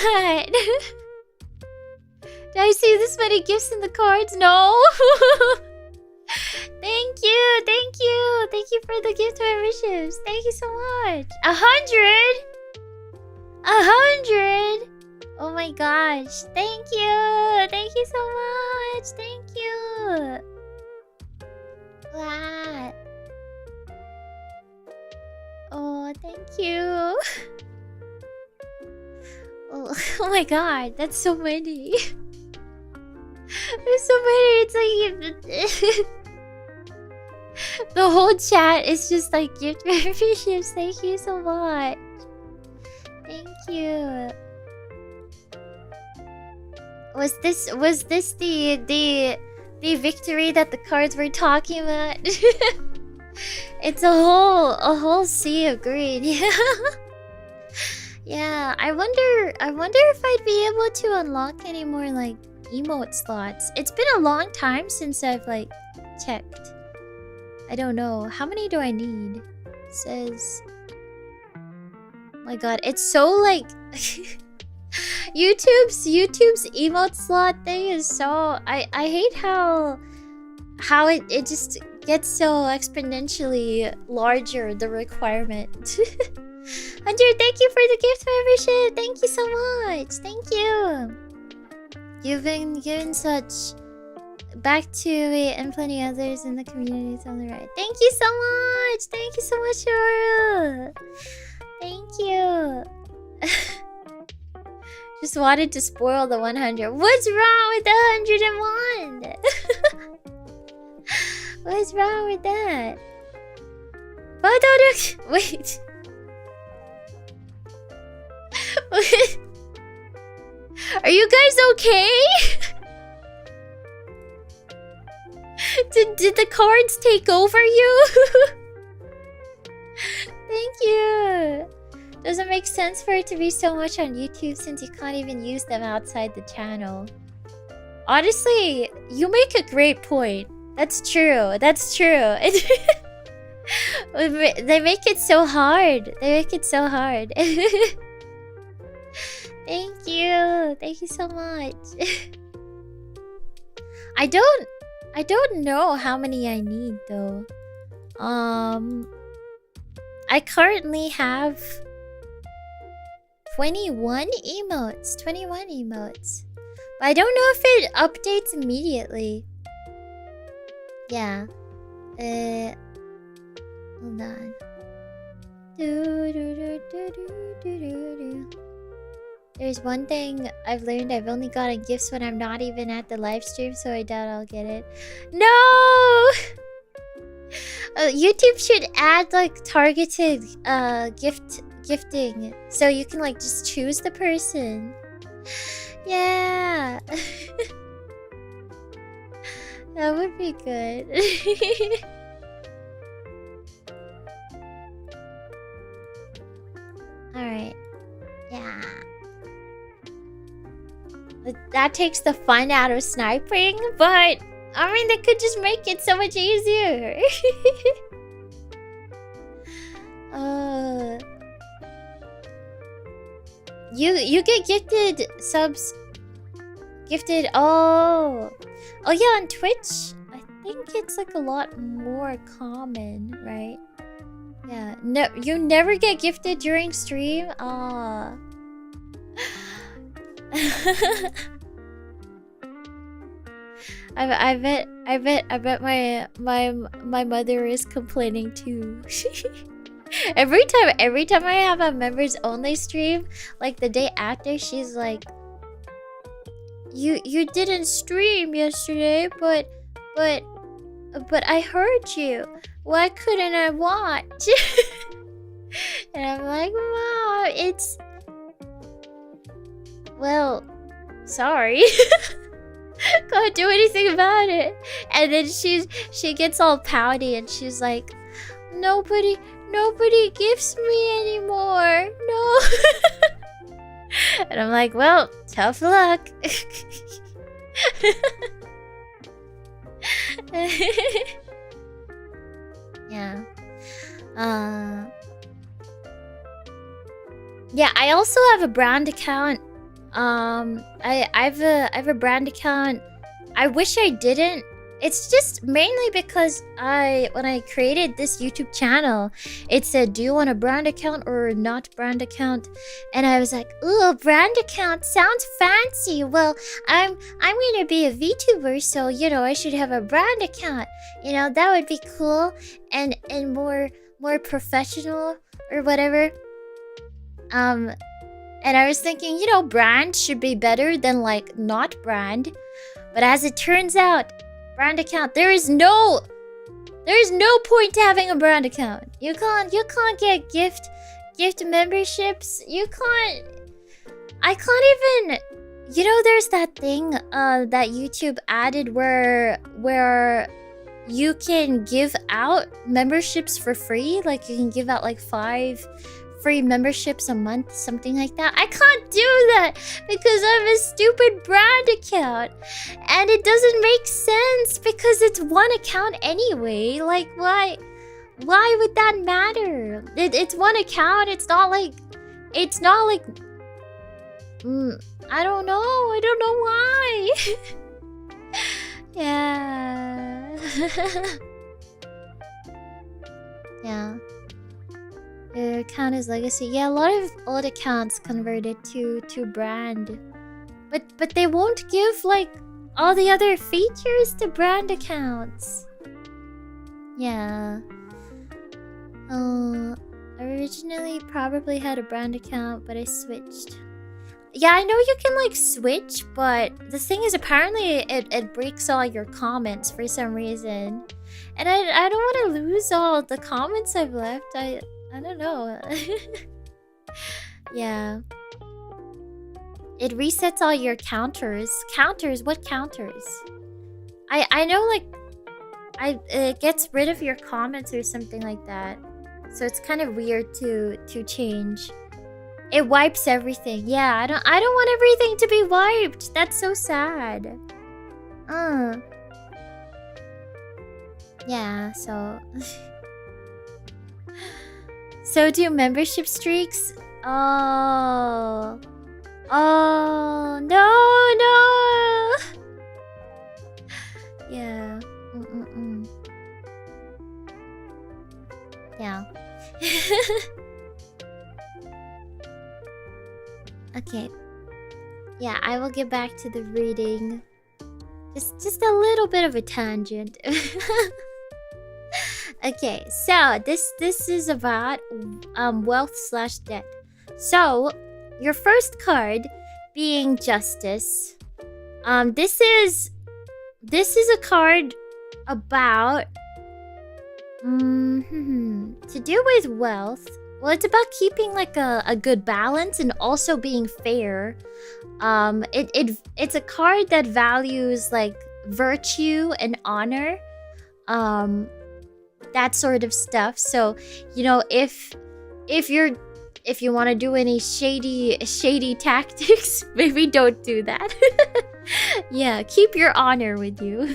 What? Did I see this many gifts in the cards? No. Thank you, thank you, thank you for the gift memberships. Thank you so much. 100. 100. Oh my gosh. Thank you so much. Thank you. Wow. Oh, thank you. Oh my god, that's so many. There's so many. It's like the whole chat is just like gift memberships. Thank you so much. Thank you. Was this the victory that the cards were talking about? It's a whole sea of green. Yeah. Yeah, I wonder if I'd be able to unlock any more like emote slots. It's been a long time since I've like checked. I don't know. How many do I need? It says, my god, it's so like YouTube's emote slot thing is so I hate how it just gets so exponentially larger, the requirement. Hunter, thank you for the gift membership. Thank you so much. Thank you. You've been given such back to me and plenty others in the communities on the right. Thank you so much. Thank you so much, Shora. Thank you. Just wanted to spoil the 100. What's wrong with the 101? What's wrong with that? Wait. Are you guys okay? Did the cards take over you? Thank you. Doesn't make sense for it to be so much on YouTube since you can't even use them outside the channel. Honestly, you make a great point. That's true. That's true. They make it so hard. Thank you. Thank you so much. I don't know how many I need though. I currently have 21 emotes. But I don't know if it updates immediately. Yeah. Hold on. There's one thing I've learned. I've only gotten gifts when I'm not even at the live stream, so I doubt I'll get it. No! YouTube should add like targeted gifting, so you can like just choose the person. Yeah. That would be good. Alright. Yeah. That takes the fun out of sniping, but I mean, they could just make it so much easier. You get gifted subs. Oh yeah, on Twitch I think it's like a lot more common, right? Yeah. No, you never get gifted during stream. I bet my mother is complaining too. Every time I have a members only stream, like the day after, she's like, you didn't stream yesterday, but I heard you. Why couldn't I watch? And I'm like, Mom, it's, well, sorry. Can't do anything about it. And then she gets all pouty and she's like, nobody gifts me anymore. No. And I'm like, well, tough luck. Yeah. Yeah, I also have a brand account I have a brand account. I wish I didn't. It's just mainly because when I created this YouTube channel, it said, "Do you want a brand account or not brand account?" And I was like, "Ooh, brand account sounds fancy. Well, I'm gonna be a VTuber, so I should have a brand account. That would be cool and more professional or whatever." And I was thinking, brand should be better than like not brand. But as it turns out, brand account, there is no point to having a brand account. You can't get gift memberships. I can't even, there's that thing that YouTube added where you can give out memberships for free. Like you can give out like 5 free memberships a month, something like that. I can't do that because I have a stupid brand account. And it doesn't make sense because it's one account anyway. Like, why would that matter? It's one account. It's not like I don't know why. Yeah. Yeah. Your account is legacy. Yeah, a lot of old accounts converted to brand. But they won't give like all the other features to brand accounts. Yeah. Originally probably had a brand account, but I switched. Yeah, I know you can like switch, but the thing is apparently it breaks all your comments for some reason. And I don't want to lose all the comments I've left. I don't know. Yeah. It resets all your counters. Counters? What counters? I know like it gets rid of your comments or something like that. So it's kind of weird to change. It wipes everything. Yeah, I don't want everything to be wiped. That's so sad. Yeah, so So do membership streaks? Oh no. Yeah. Yeah. Okay. Yeah, I will get back to the reading. Just a little bit of a tangent. Okay, so this is about wealth/debt. So your first card being justice. This is a card about to do with wealth. Well, it's about keeping like a good balance and also being fair. It's a card that values like virtue and honor. That sort of stuff. So, if you want to do any shady tactics, maybe don't do that. Yeah, keep your honor with you.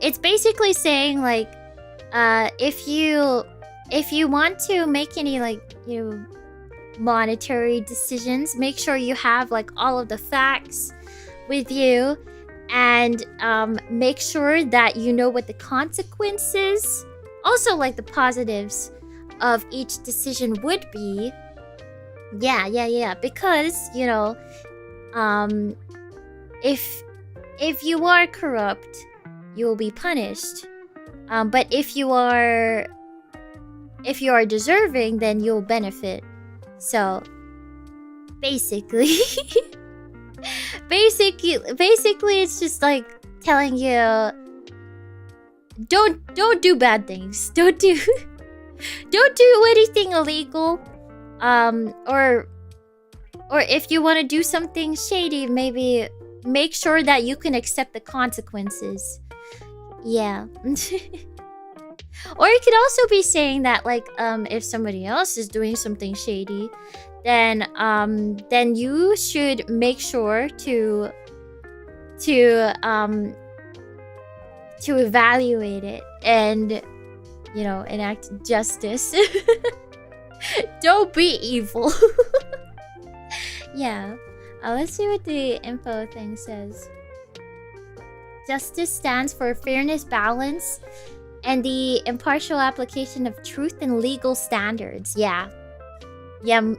It's basically saying like if you want to make any like monetary decisions, make sure you have like all of the facts with you. And make sure that you know what the consequences, also like the positives of each decision would be. Yeah. Because, if you are corrupt, you will be punished. But if you are deserving, then you'll benefit. So basically basically it's just like telling you don't do bad things. Don't do anything illegal. Or if you want to do something shady, maybe make sure that you can accept the consequences. Yeah. Or it could also be saying that like if somebody else is doing something shady, then you should make sure to evaluate it and enact justice. Don't be evil. Yeah. Let's see what the info thing says. Justice stands for fairness, balance, and the impartial application of truth and legal standards. Yeah. Yeah,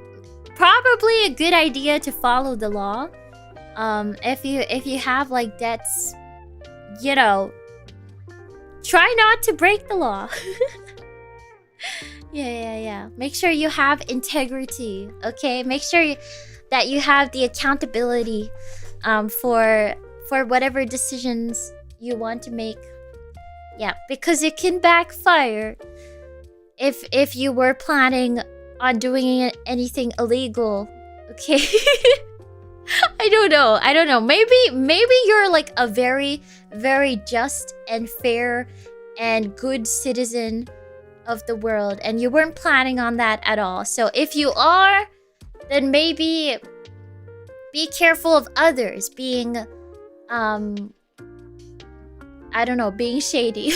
probably a good idea to follow the law. If you have like debts, you know, try not to break the law. Yeah. Make sure you have integrity, okay? Make sure that you have the accountability for whatever decisions you want to make. Yeah, because it can backfire if you were planning on doing anything illegal, okay? I don't know. Maybe you're like a very, very just and fair and good citizen of the world, and you weren't planning on that at all. So if you are, then maybe be careful of others being, I don't know, being shady.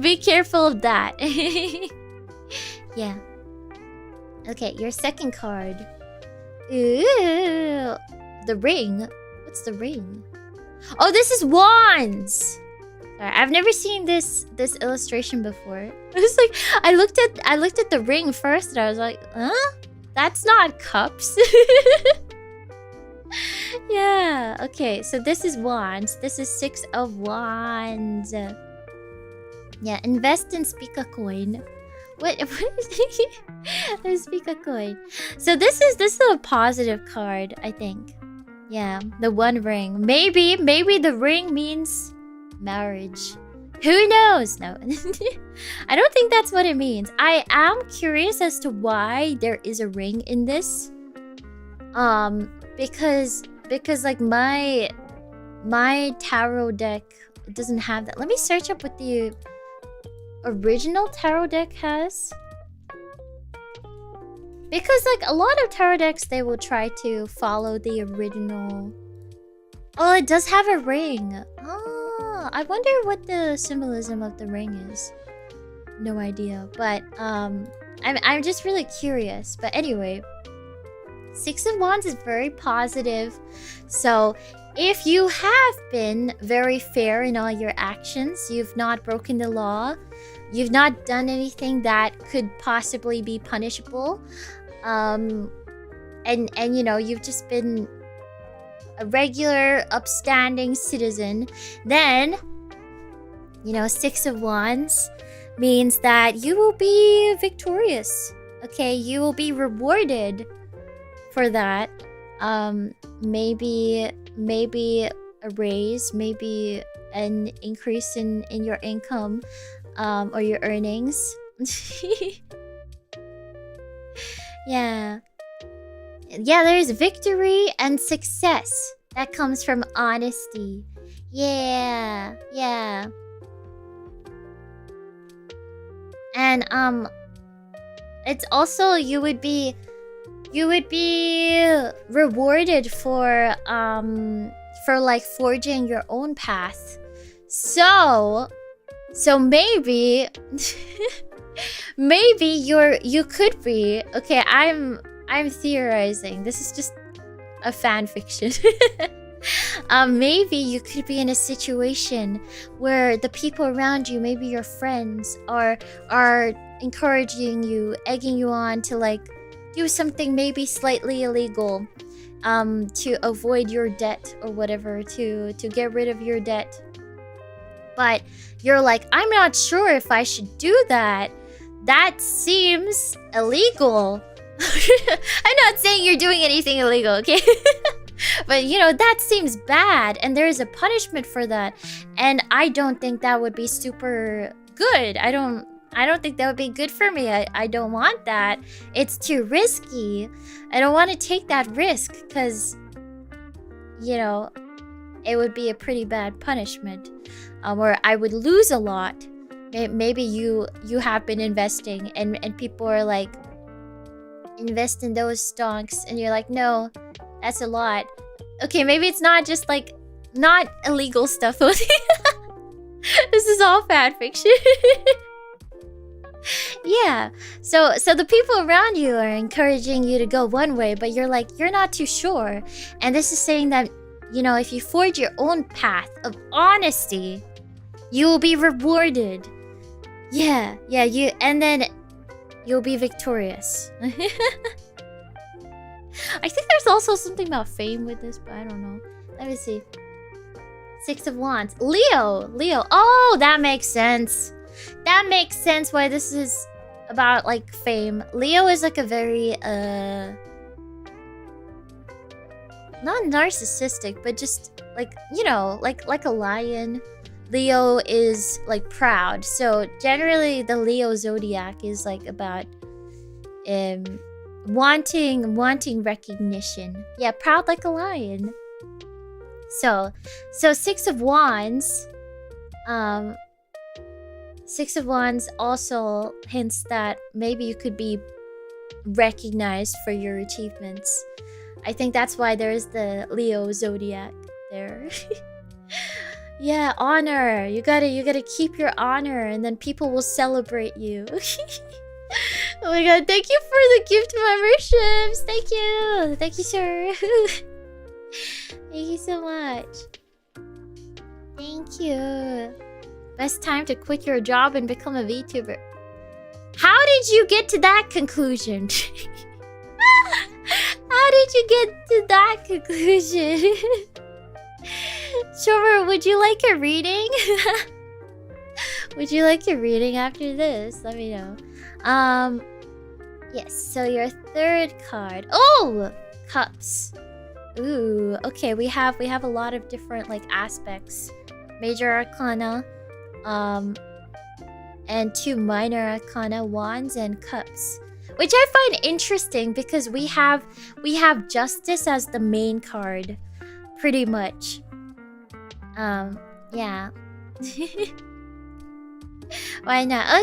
Be careful of that. Yeah. Okay, your second card. Ooh, the ring. What's the ring? Oh, this is wands. Sorry, I've never seen this illustration before. I was like, I looked at the ring first, and I was like, huh? That's not cups. Yeah. Okay, so this is wands. This is 6 of wands. Yeah, invest in Spica coin. What is there's Spica coin. So this is a positive card, I think. Yeah, the one ring. Maybe the ring means marriage. Who knows? No. I don't think that's what it means. I am curious as to why there is a ring in this. Because like my tarot deck doesn't have that. Let me search up what the original tarot deck has. Because like a lot of tarot decks, they will try to follow the original. Oh, it does have a ring. Oh, I wonder what the symbolism of the ring is. No idea, but I'm just really curious. But anyway, 6 of Wands is very positive. So if you have been very fair in all your actions, you've not broken the law, you've not done anything that could possibly be punishable, and you know, you've just been a regular upstanding citizen, then you know, 6 of Wands means that you will be victorious. Okay, you will be rewarded for that. Maybe a raise, maybe an increase in your income, or your earnings. Yeah, there's victory and success that comes from honesty. Yeah. And it's also you would be rewarded for like forging your own path. So maybe maybe you could be, okay, I'm theorizing. This is just a fan fiction. Maybe you could be in a situation where the people around you, maybe your friends, are encouraging you, egging you on to like do something maybe slightly illegal, to avoid your debt or whatever, to get rid of your debt. But you're like, I'm not sure if I should do that. That seems illegal. I'm not saying you're doing anything illegal, okay? But you know, that seems bad, and there is a punishment for that. And I don't think that would be super good. I don't think that would be good for me. I don't want that. It's too risky. I don't want to take that risk because, you know, it would be a pretty bad punishment, where I would lose a lot. Maybe you have been investing, and people are like, invest in those stocks, and you're like, no, that's a lot. Okay, maybe it's not just like, not illegal stuff. This is all fan fiction. Yeah. So the people around you are encouraging you to go one way, but you're like, you're not too sure. And this is saying that, you know, if you forge your own path of honesty, you will be rewarded. Yeah, and then you'll be victorious. I think there's also something about fame with this, but I don't know. Let me see. 6 of Wands. Leo. Oh, that makes sense. That makes sense why this is about, like, fame. Leo is, like, a very, not narcissistic, but just, like, you know, like a lion. Leo is, like, proud. So, generally, the Leo zodiac is, like, about, wanting recognition. Yeah, proud like a lion. So 6 of Wands, 6 of Wands also hints that maybe you could be recognized for your achievements. I think that's why there's the Leo zodiac there. Yeah, honor. You gotta keep your honor, and then people will celebrate you. Oh my god, thank you for the gift memberships. Thank you, sir. Thank you so much. Thank you. Best time to quit your job and become a VTuber. How did you get to that conclusion? How did you get to that conclusion? Shomer, would you like a reading? Would you like a reading after this? Let me know. Yes, so your third card. Oh! Cups. Ooh, okay, we have a lot of different, like, aspects. Major Arcana, and 2 minor Arcana, Wands and Cups. Which I find interesting because we have Justice as the main card, pretty much. Yeah. Why not? Oh,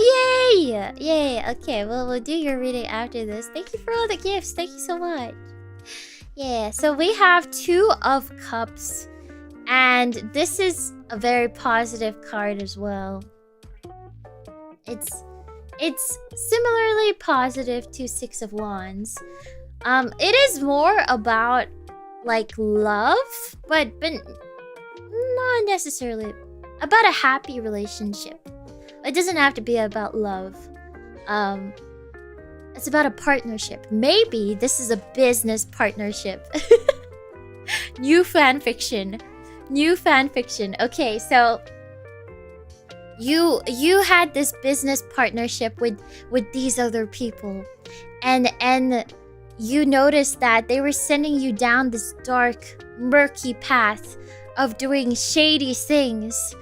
yay! Yay! Okay, well, we'll do your reading after this. Thank you for all the gifts. Thank you so much. Yeah, so we have 2 of Cups. And this is a very positive card as well. It's similarly positive to 6 of Wands. It is more about, like, love, but not necessarily about a happy relationship. It doesn't have to be about love. It's about a partnership. Maybe this is a business partnership. New fan fiction. Okay, so you had this business partnership with these other people, and you noticed that they were sending you down this dark, murky path of doing shady things.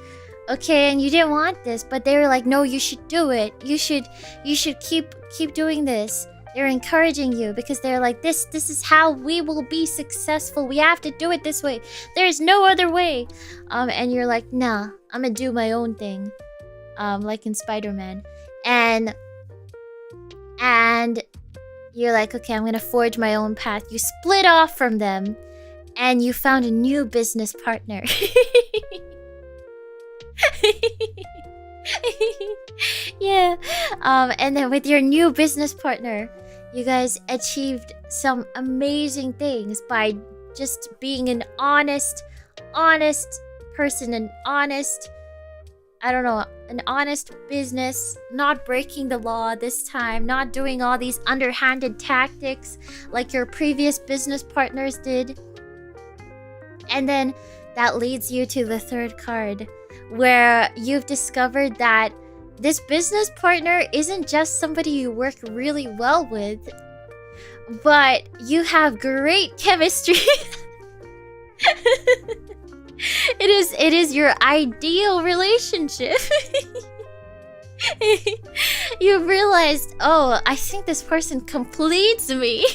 Okay, and you didn't want this, but they were like, no, you should do it. You should keep doing this. They're encouraging you because they're like, this is how we will be successful. We have to do it this way. There's no other way. And you're like, nah, I'm gonna do my own thing. Like in Spider-Man. And you're like, okay, I'm gonna forge my own path. You split off from them and you found a new business partner. Yeah. And then with your new business partner, you guys achieved some amazing things by just being an honest person, an honest business, not breaking the law this time, not doing all these underhanded tactics like your previous business partners did. And then that leads you to the third card, where you've discovered that this business partner isn't just somebody you work really well with, but you have great chemistry. It is your ideal relationship. You realized, oh, I think this person completes me.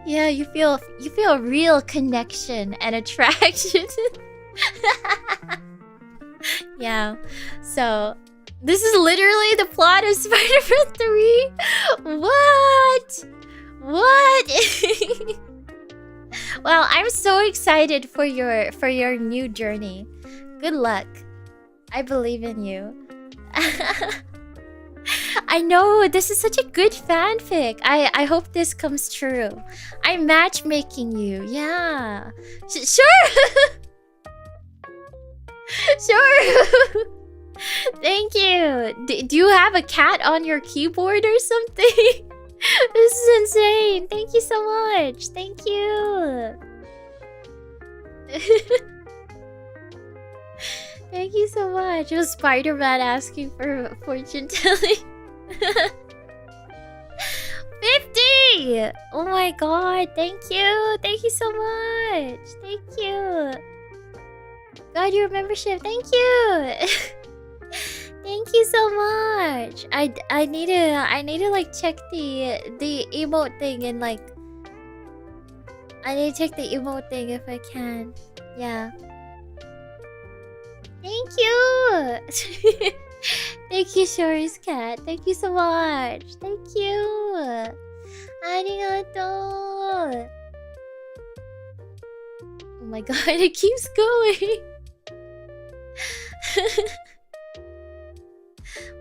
Yeah, you feel a real connection and attraction. Yeah, so this is literally the plot of Spider-Man 3. What? Well, I'm so excited for your new journey. Good luck. I believe in you. I know, this is such a good fanfic. I hope this comes true. I'm matchmaking you, yeah. Sure! Sure! Thank you. Do you have a cat on your keyboard or something? This is insane. Thank you so much. Thank you. Thank you so much. It was Spider-Man asking for fortune telling. 50! Oh my god, thank you. Thank you so much. Thank you. God, your membership. Thank you. Thank you so much. I need to like check the emote thing and like I need to check the emote thing if I can. Yeah. Thank you. Thank you, Shori's cat. Thank you so much. Thank you. Arigato. Oh my god, it keeps going.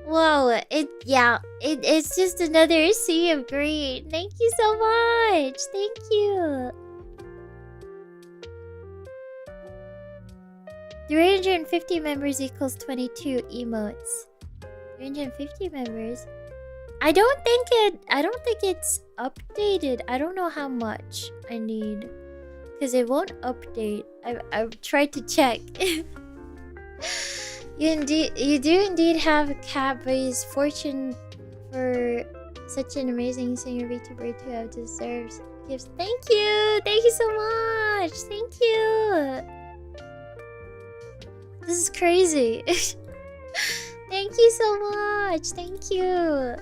Whoa, it's just another sea of green. Thank you so much. Thank you. 350 members equals 22 emotes. 350 members. I don't think it's updated. I don't know how much I need because it won't update. I've tried to check. You do indeed have a cat, but his fortune for such an amazing singer VTuber to have deserves gifts. Thank you so much. Thank you. This is crazy. Thank you so much. Thank you.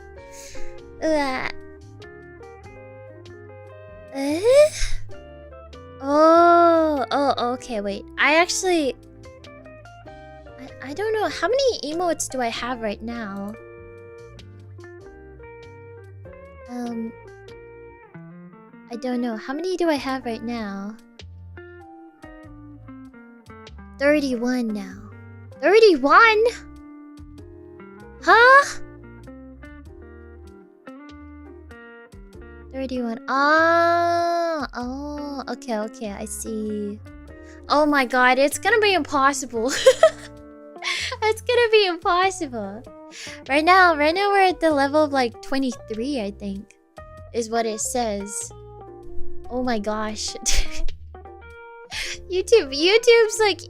Oh, okay, wait. I don't know. How many emotes do I have right now? I don't know. How many do I have right now? 31 now. 31? Huh? 31. Oh, okay, I see. Oh my god, it's gonna be impossible. It's gonna be impossible. Right now we're at the level of like 23, I think. Is what it says. Oh my gosh. YouTube's like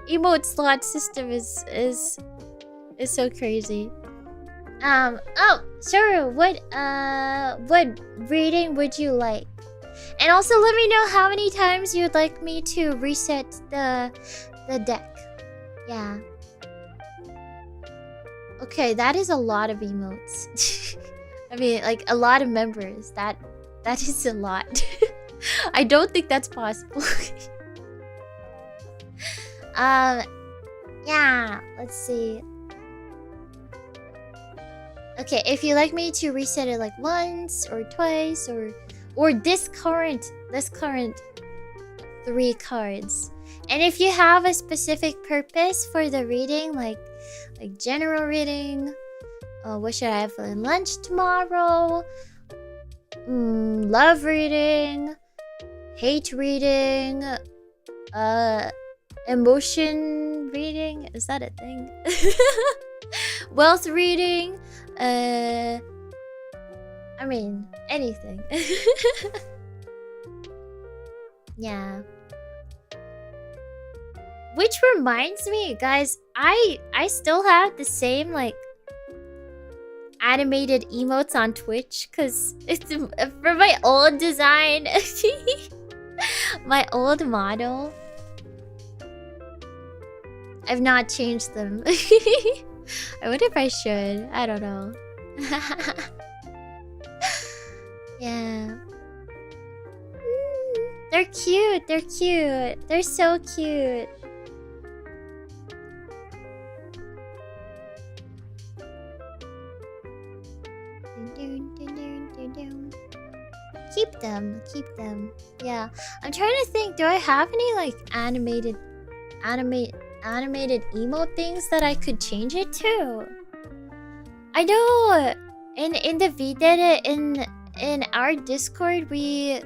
emote slot system is so crazy. Oh, sure. What reading would you like? And also let me know how many times you'd like me to reset the deck. Yeah. Okay, that is a lot of emotes. I mean, like a lot of members. That is a lot. I don't think that's possible. Yeah, let's see. Okay, if you'd like me to reset it like once or twice or this current 3 cards. And if you have a specific purpose for the reading, like general reading, what should I have for lunch tomorrow? Love reading, hate reading, emotion reading, is that a thing? Wealth reading, I mean, anything. Yeah. Which reminds me, guys, I still have the same like animated emotes on Twitch because it's for my old design. My old model. I've not changed them. I wonder if I should. I don't know. Yeah. They're cute. They're cute. They're so cute. Keep them. Keep them. Yeah. I'm trying to think. Do I have any like animated animated emo things that I could change it to. I know in the Vtuber in our Discord we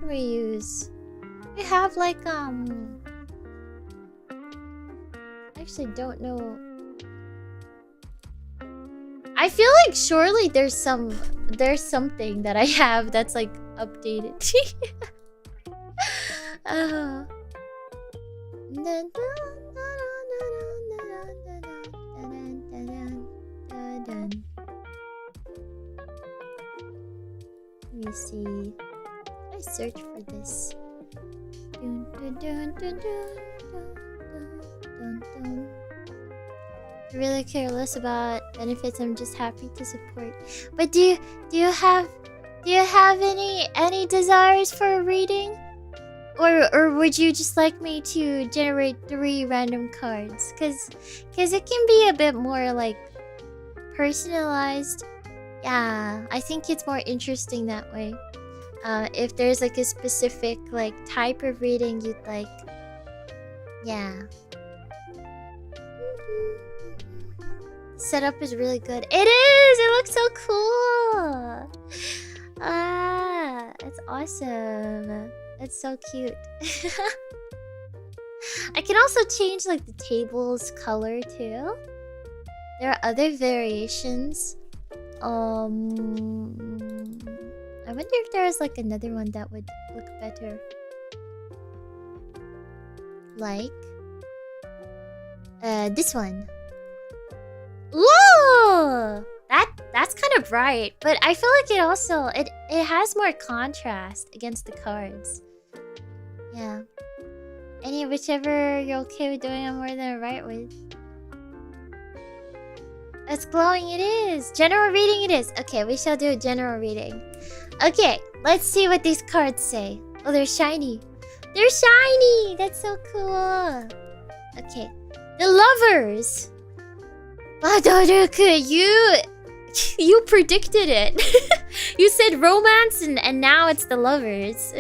use. We have like I actually don't know. I feel like surely there's something that I have that's like updated. Let me see. I search for this. I really care less about benefits. I'm just happy to support. But do you have any desires for a reading? Or would you just like me to generate 3 random cards? Cause it can be a bit more like personalized. Yeah, I think it's more interesting that way. If there's like a specific like type of reading you'd like. Yeah. Setup is really good. It is! It looks so cool! Ah, it's awesome. It's so cute. I can also change like the table's color too. There are other variations. I wonder if there's like another one that would look better. Like this one. Whoa! That's kind of bright, but I feel like it has more contrast against the cards. Yeah. Whichever you're okay with doing, I'm more than right with. It's glowing, it is. General reading it is. Okay, we shall do a general reading. Okay, let's see what these cards say. Oh, they're shiny. They're shiny! That's so cool. Okay. The Lovers. Badoruku, you predicted it. You said romance and now it's the Lovers.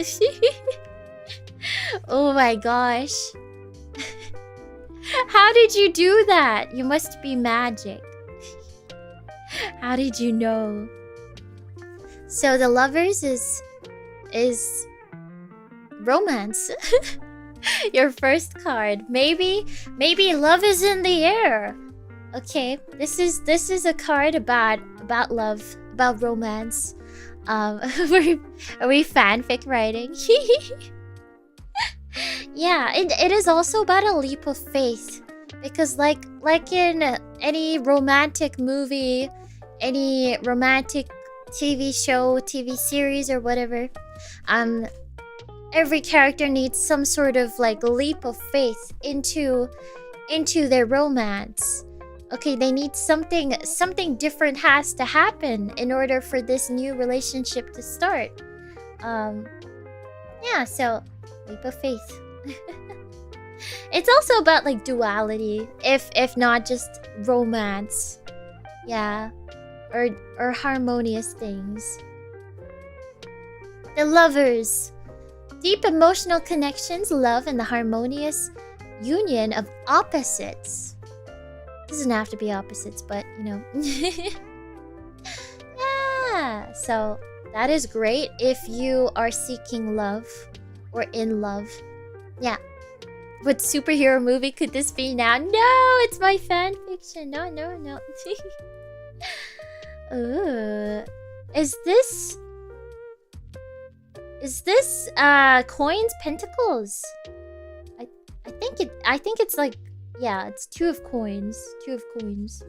Oh my gosh. How did you do that? You must be magic. How did you know? So the Lovers is romance. Your first card. Maybe love is in the air. Okay, this is a card about love, about romance. Are we fanfic writing? Yeah, it is also about a leap of faith, because like in any romantic movie, any romantic TV show, TV series, or whatever, every character needs some sort of like leap of faith into their romance. Okay, they need something different has to happen in order for this new relationship to start. Yeah, so leap of faith. It's also about like duality, if not just romance. Yeah, or harmonious things. The Lovers. Deep emotional connections, love, and the harmonious union of opposites. Doesn't have to be opposites, but you know. Yeah, so that is great if you are seeking love or in love. Yeah. What superhero movie could this be now? No, it's my fan fiction. No. Ooh. Is this coins, pentacles? I think it's like, yeah, it's 2 of coins. 2 of coins.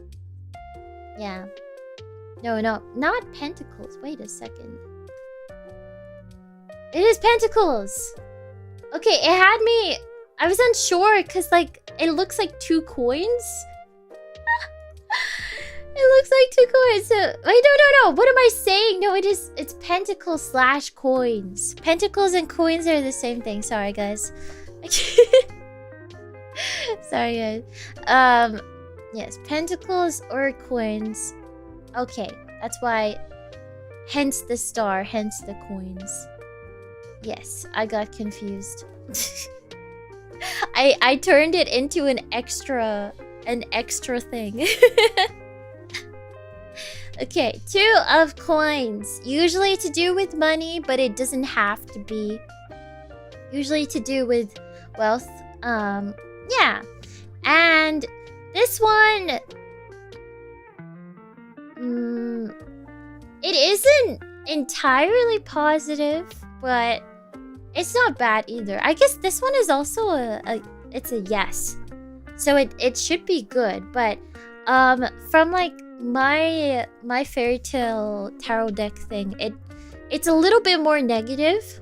Yeah. No, not pentacles. Wait a second. It is pentacles. Okay, it had me. I was unsure because like it looks like 2 coins. It looks like 2 coins. So wait, no. What am I saying? No, it's pentacles / coins. Pentacles and coins are the same thing. Sorry, guys. Sorry, guys. Yes, pentacles or coins. Okay, that's why. Hence the star. Hence the coins. Yes, I got confused. I turned it into an extra thing. Okay, 2 of coins. Usually to do with money, but it doesn't have to be. Usually to do with wealth. Yeah. And this one, it isn't entirely positive, but it's not bad either. I guess this one is also it's a yes. So it should be good, but from like my fairy tale tarot deck thing, it's a little bit more negative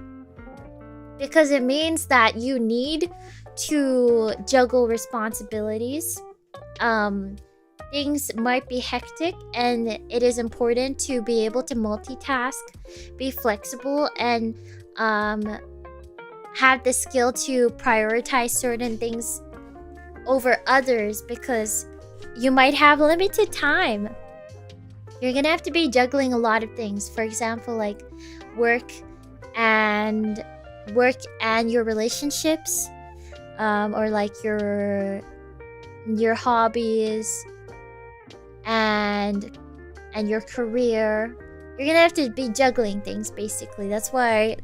because it means that you need to juggle responsibilities. Things might be hectic, and it is important to be able to multitask, be flexible, and have the skill to prioritize certain things over others because you might have limited time. You're gonna have to be juggling a lot of things. For example, like work and your relationships, or like your hobbies and your career. You're gonna have to be juggling things basically. That's why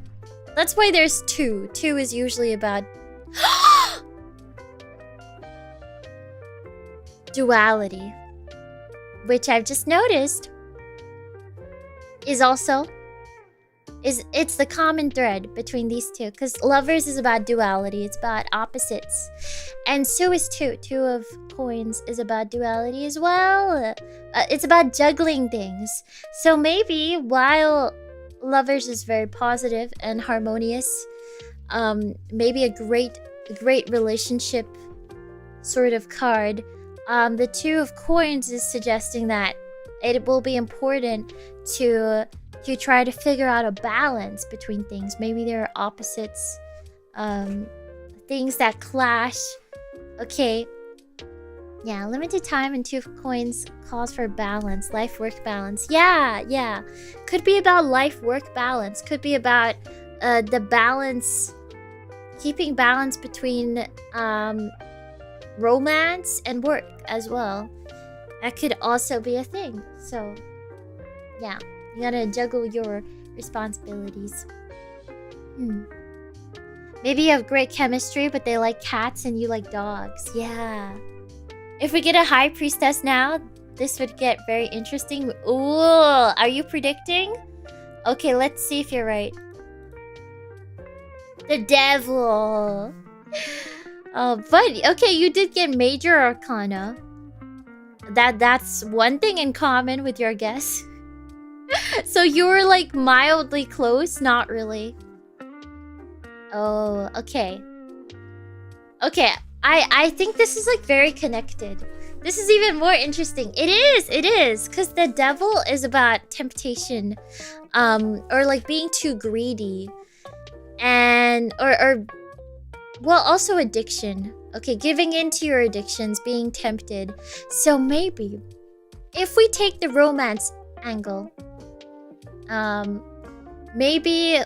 there's 2. 2 is usually about duality, which I've just noticed it's the common thread between these two, because lovers is about duality, it's about opposites, and so is 2 of coins is about duality as well. It's about juggling things. So maybe while lovers is very positive and harmonious, maybe a great relationship sort of card, the 2 of coins is suggesting that it will be important to try to figure out a balance between things. Maybe there are opposites, things that clash. Okay. Yeah, limited time and 2 of coins calls for balance, life-work balance. Yeah. Could be about life-work balance. Could be about the balance, keeping balance between romance and work as well. That could also be a thing. So, yeah. You gotta juggle your responsibilities. Maybe you have great chemistry, but they like cats and you like dogs. Yeah. If we get a high priestess now, this would get very interesting. Ooh, are you predicting? Okay, let's see if you're right. The devil. Oh, but okay, you did get major arcana. That's one thing in common with your guess. So you were like mildly close, not really. Oh, okay. Okay, I think this is like very connected. This is even more interesting. It is, because the devil is about temptation, or like being too greedy, and or well, also addiction. Okay, giving into your addictions, being tempted. So maybe if we take the romance angle, maybe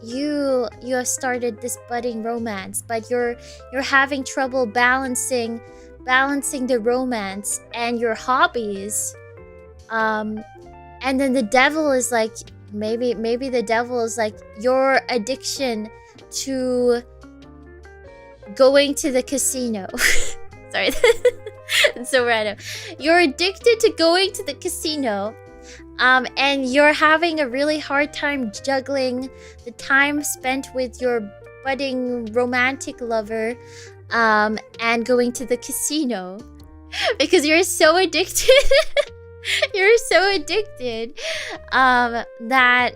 you have started this budding romance, but you're having trouble balancing the romance and your hobbies, and then the devil is like, maybe the devil is like your addiction to going to the casino. Sorry. It's so random. You're addicted to going to the casino, and you're having a really hard time juggling the time spent with your budding romantic lover, and going to the casino because you're so addicted. You're so addicted, that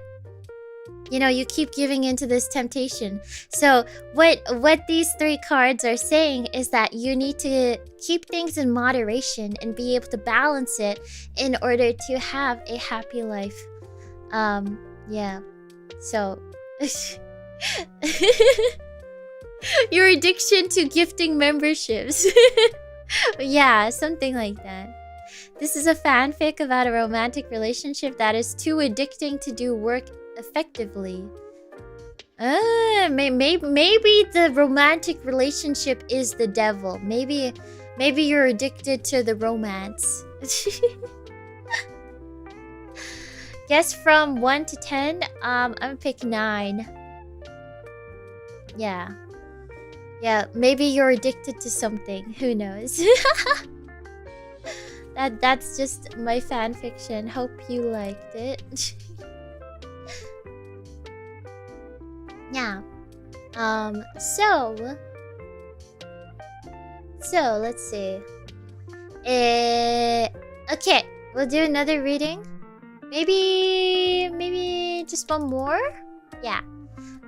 you keep giving into this temptation. So what these 3 cards are saying is that you need to keep things in moderation and be able to balance it in order to have a happy life. Yeah. So your addiction to gifting memberships. Yeah, something like that. This is a fanfic about a romantic relationship that is too addicting to do work effectively. Maybe the romantic relationship is the devil. Maybe you're addicted to the romance. Guess from 1 to 10. I'm gonna pick 9. Yeah. Yeah, maybe you're addicted to something. Who knows? That's just my fan fiction. Hope you liked it. Yeah. So let's see. Okay, we'll do another reading. Maybe just one more? Yeah.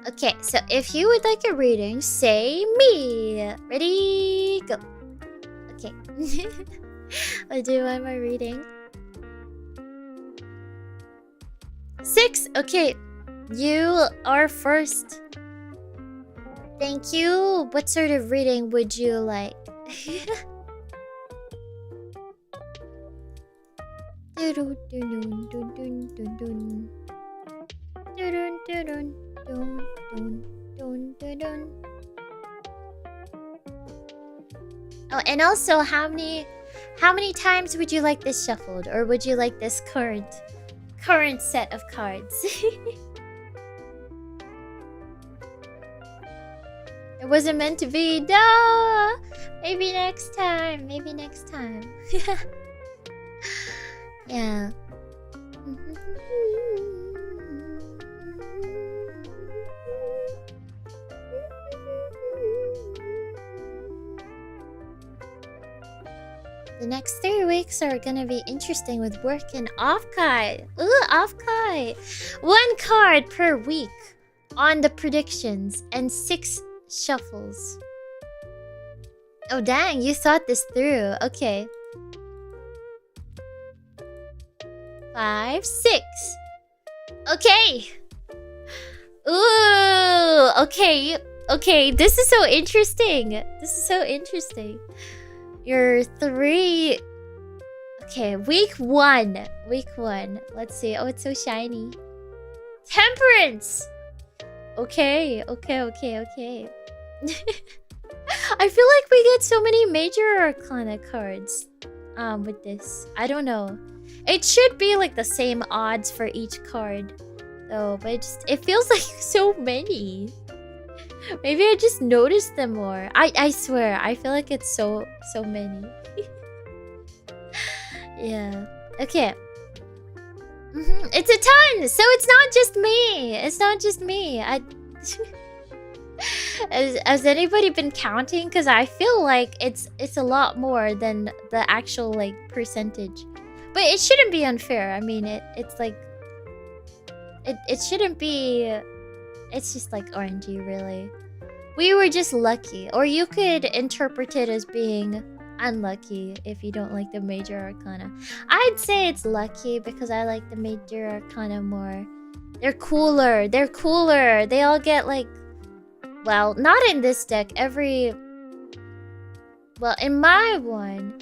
Okay, so if you would like a reading, say me. Ready, go. Okay. I'll do one more reading. 6. Okay, you are first. Thank you. What sort of reading would you like? Oh, and also, how many times would you like this shuffled, or would you like this current set of cards? It wasn't meant to be. No. Maybe next time. Yeah. The next 3 weeks are gonna be interesting with work and off-kai. Ooh, off-kai. 1 card per week on the predictions and 6 shuffles. Oh dang, you thought this through. Okay. 5, 6. Okay. Ooh, okay. Okay, this is so interesting. You're 3. Okay, week 1. Let's see. Oh, it's so shiny. Temperance. Okay. I feel like we get so many major arcana cards with this. I don't know. It should be like the same odds for each card though, but it feels like so many. Maybe I just noticed them more. I swear, I feel like it's so many. Yeah. Okay. It's a ton, so it's not just me. Has anybody been counting? Because I feel like it's a lot more than the actual like percentage. But it shouldn't be unfair. I mean, it's like it shouldn't be. It's just like RNG, really. We were just lucky, or you could interpret it as being unlucky if you don't like the major arcana. I'd say it's lucky because I like the major arcana more. They're cooler. They all get like, well, not in this deck. Well, in my one,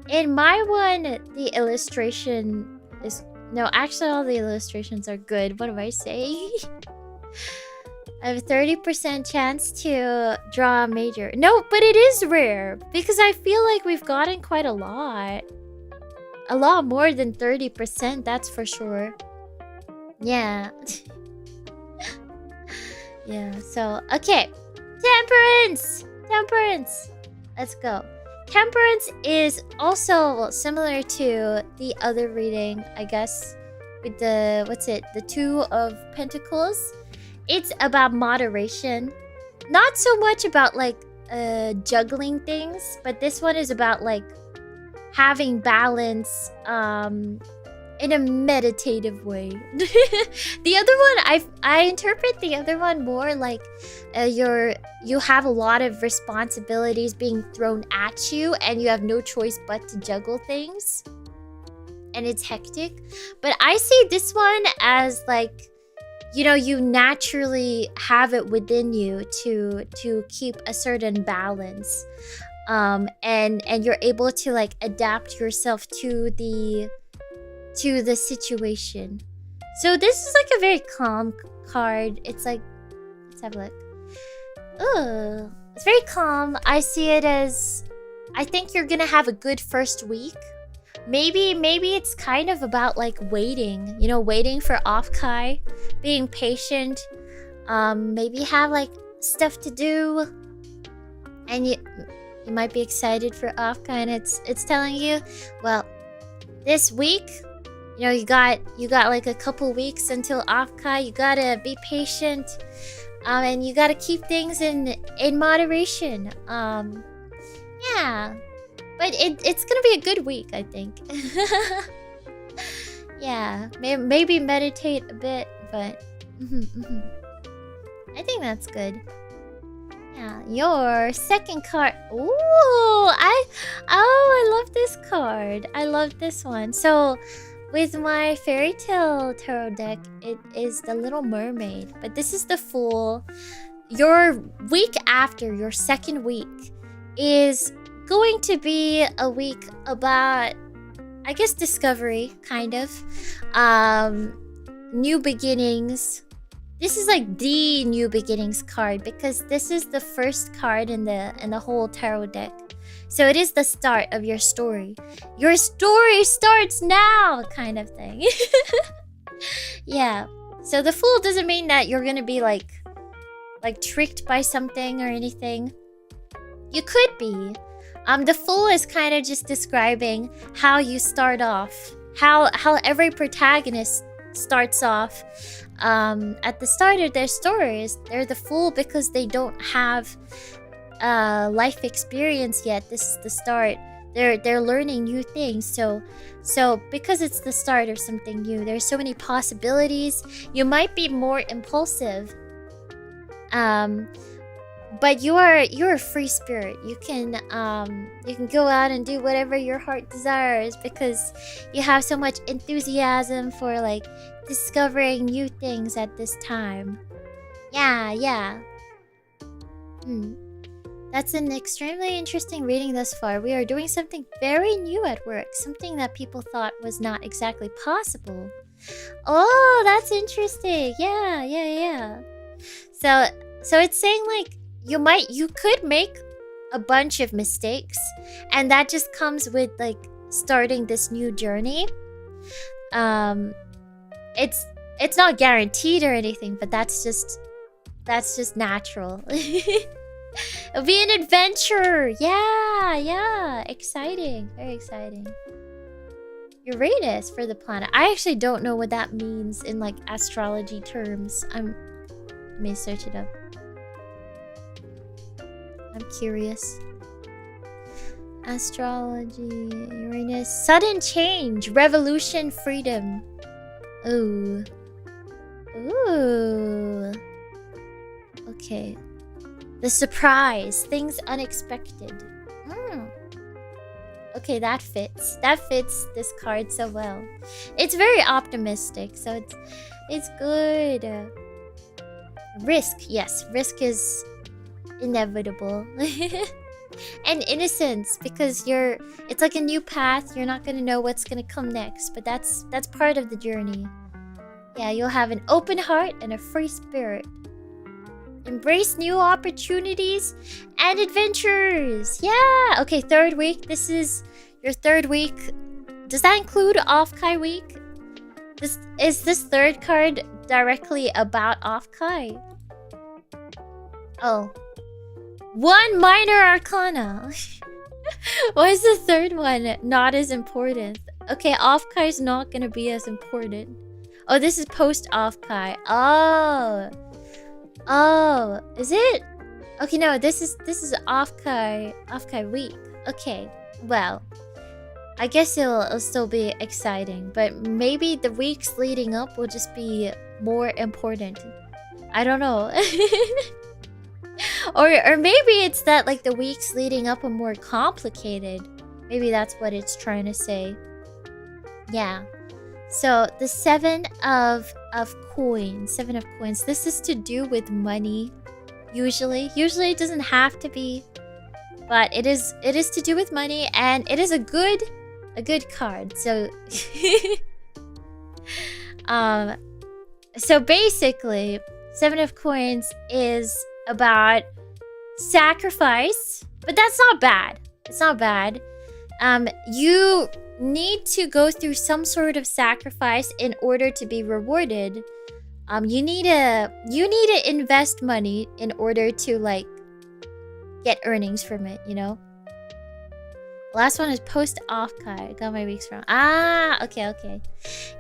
the illustration is no. Actually, all the illustrations are good. What am I saying? I have a 30% chance to draw a major. No, but it is rare because I feel like we've gotten quite a lot. A lot more than 30%, that's for sure. Yeah. Yeah, so, okay. Temperance! Let's go. Temperance is also similar to the other reading, I guess, with the, the 2 of Pentacles. It's about moderation. Not so much about like juggling things, but this one is about like having balance in a meditative way. The other one, I interpret the other one more like you have a lot of responsibilities being thrown at you and you have no choice but to juggle things. And it's hectic. But I see this one as like, you know, you naturally have it within you to keep a certain balance, and you're able to like adapt yourself to the situation. So this is like a very calm card. It's like have a look. Ooh, it's very calm. I see it as, I think you're gonna have a good first week. Maybe it's kind of about like waiting, you know, waiting for off-kai, being patient. Maybe have like stuff to do, and you might be excited for off-kai, and it's telling you, well, this week, you know, you got like a couple weeks until off-kai. You gotta be patient, and you gotta keep things in moderation. Yeah. But it's gonna be a good week, I think. Yeah, maybe meditate a bit, but I think that's good. Yeah, your second card. Ooh, I love this card. I love this one. So, with my fairy tale tarot deck, it is the Little Mermaid, but this is the Fool. Your week after, your second week, is going to be a week about, I guess, discovery, kind of. New beginnings. This is like the new beginnings card because this is the first card in the whole tarot deck. So it is the start of your story. Your story starts now, kind of thing. Yeah. So the Fool doesn't mean that you're gonna be like tricked by something or anything. You could be. The Fool is kind of just describing how you start off, how every protagonist starts off. At the start of their stories, they're the Fool because they don't have life experience yet. This is the start. They're learning new things. So because it's the start of something new, there's so many possibilities. You might be more impulsive. But you're a free spirit. You can go out and do whatever your heart desires because you have so much enthusiasm for like discovering new things at this time. Yeah. That's an extremely interesting reading thus far. We are doing something very new at work, something that people thought was not exactly possible. Oh, that's interesting. Yeah. So it's saying like you could make a bunch of mistakes, and that just comes with like starting this new journey. It's not guaranteed or anything, but that's just natural. It'll be an adventure. Yeah. Exciting. Very exciting. Uranus for the planet. I actually don't know what that means in like astrology terms. Let me search it up. I'm curious. Astrology, Uranus, sudden change, revolution, freedom. Ooh. Okay. The surprise, things unexpected. Okay, that fits. That fits this card so well. It's very optimistic, so it's good. Risk, yes, risk is inevitable. And innocence, because it's like a new path. You're not gonna know what's gonna come next, but that's part of the journey. Yeah, you'll have an open heart and a free spirit. Embrace new opportunities and adventures. Yeah. Okay, third week. This is your third week. Does that include off-kai week? Is this third card directly about off-kai? Oh. One minor arcana. Why is the third one not as important? Okay, off-kai is not gonna be as important. Oh, this is post off-kai. Oh, is it? Okay, no, this is off-kai week. Okay, well, I guess it'll still be exciting, but maybe the weeks leading up will just be more important. I don't know. Or maybe it's that like the weeks leading up are more complicated. Maybe that's what it's trying to say. Yeah. So the seven of coins. This is to do with money. Usually it doesn't have to be, but it is to do with money, and it is a good card. So so basically, Seven of Coins is about sacrifice, but that's not bad. It's not bad. You need to go through some sort of sacrifice in order to be rewarded. You need to invest money in order to like get earnings from it, you know? Last one is post off card. Got my weeks from. Okay.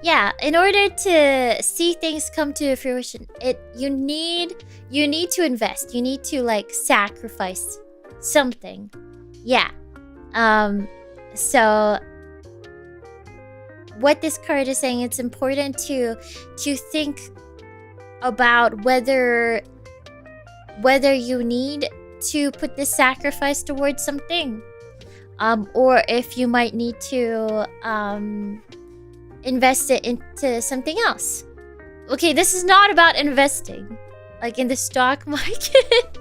Yeah, in order to see things come to fruition, you need to invest. You need to like sacrifice something. Yeah. So what this card is saying, it's important to think about whether you need to put this sacrifice towards something. Or if you might need to invest it into something else. Okay, this is not about investing, like in the stock market.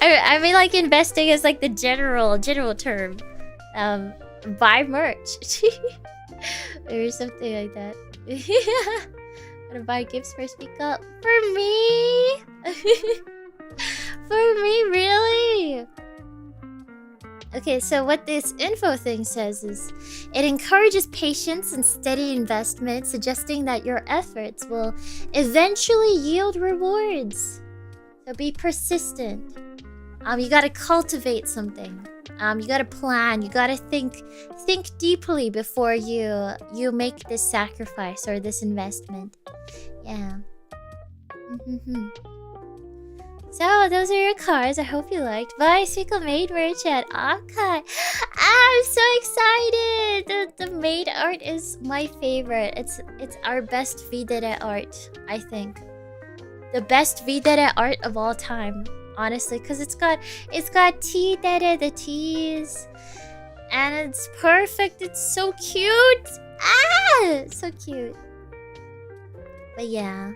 I mean, like investing is like the general term. Buy merch or something like that. Wanna buy gifts for Speak Up? For me? For me, really? Okay, so what this info thing says is, it encourages patience and steady investment, suggesting that your efforts will eventually yield rewards. So be persistent. You gotta cultivate something. You gotta plan. You gotta think deeply before you make this sacrifice or this investment. Yeah. So those are your cards. I hope you liked. Bye, Speakle Maid merch at Akai. I'm so excited. The maid art is my favorite. It's our best V-Dere art, I think. The best V-Dere art of all time, honestly, because it's got T-Dere, the T's, and it's perfect. It's so cute. So cute. But yeah.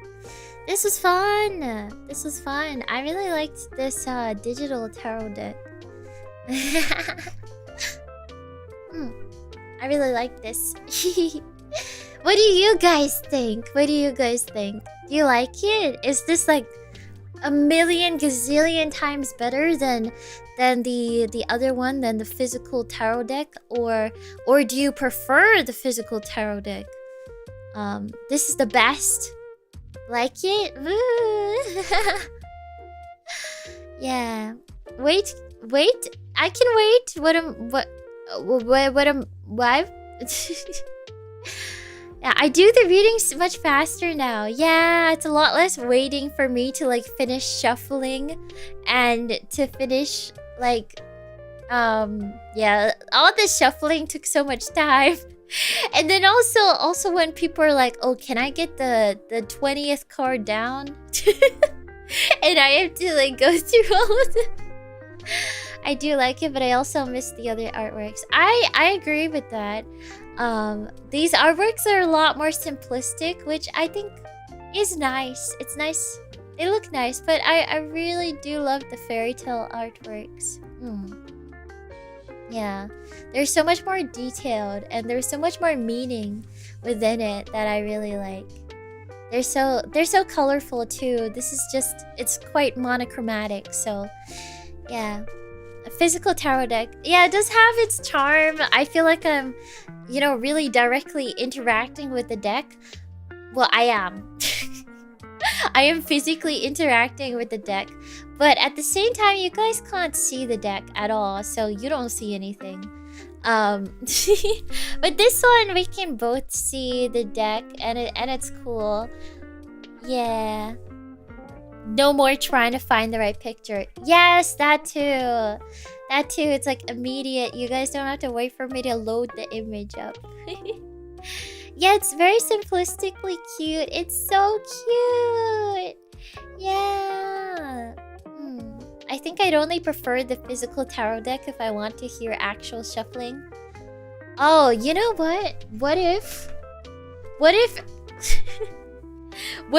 This was fun. This was fun. I really liked this digital tarot deck. I really like this. What do you guys think? What do you guys think? Do you like it? Is this like a million gazillion times better than the other one, than the physical tarot deck, or do you prefer the physical tarot deck? This is the best. Like it? Yeah. Wait. I can wait. Why? Yeah, I do the readings much faster now. Yeah, it's a lot less waiting for me to like finish shuffling and to finish like yeah, all the shuffling took so much time. And then also when people are like, oh, can I get the 20th card down? And I have to like go through all of them. I do like it, but I also miss the other artworks. I agree with that. These artworks are a lot more simplistic, which I think is nice. It's nice. They look nice, but I really do love the fairy tale artworks. Yeah, they're so much more detailed and there's so much more meaning within it that I really like. They're so colorful too. This is just, it's quite monochromatic, so yeah. A physical tarot deck, yeah, it does have its charm. I feel like I'm, you know, really directly interacting with the deck. Well, I am. I am physically interacting with the deck, but at the same time, you guys can't see the deck at all, so you don't see anything. But this one, we can both see the deck, and it's cool. Yeah. No more trying to find the right picture. Yes, that too. That too. It's like immediate. You guys don't have to wait for me to load the image up. Yeah, it's very simplistically cute. It's so cute. Yeah. I think I'd only prefer the physical tarot deck if I want to hear actual shuffling. Oh, you know what? What if what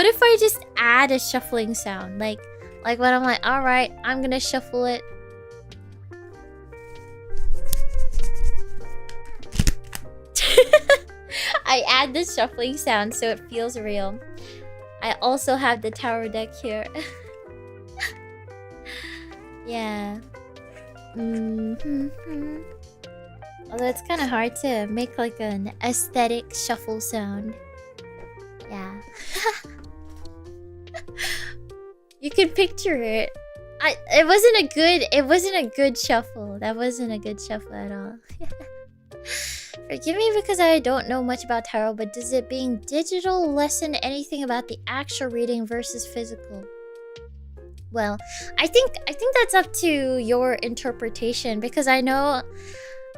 if I just add a shuffling sound? Like when I'm like, all right, I'm gonna shuffle it. I add the shuffling sound so it feels real. I also have the tarot deck here. Yeah. Although it's kind of hard to make like an aesthetic shuffle sound. Yeah. You can picture it. It wasn't a good shuffle. That wasn't a good shuffle at all. Forgive me because I don't know much about tarot, but does it being digital lessen anything about the actual reading versus physical? Well, I think that's up to your interpretation, because I know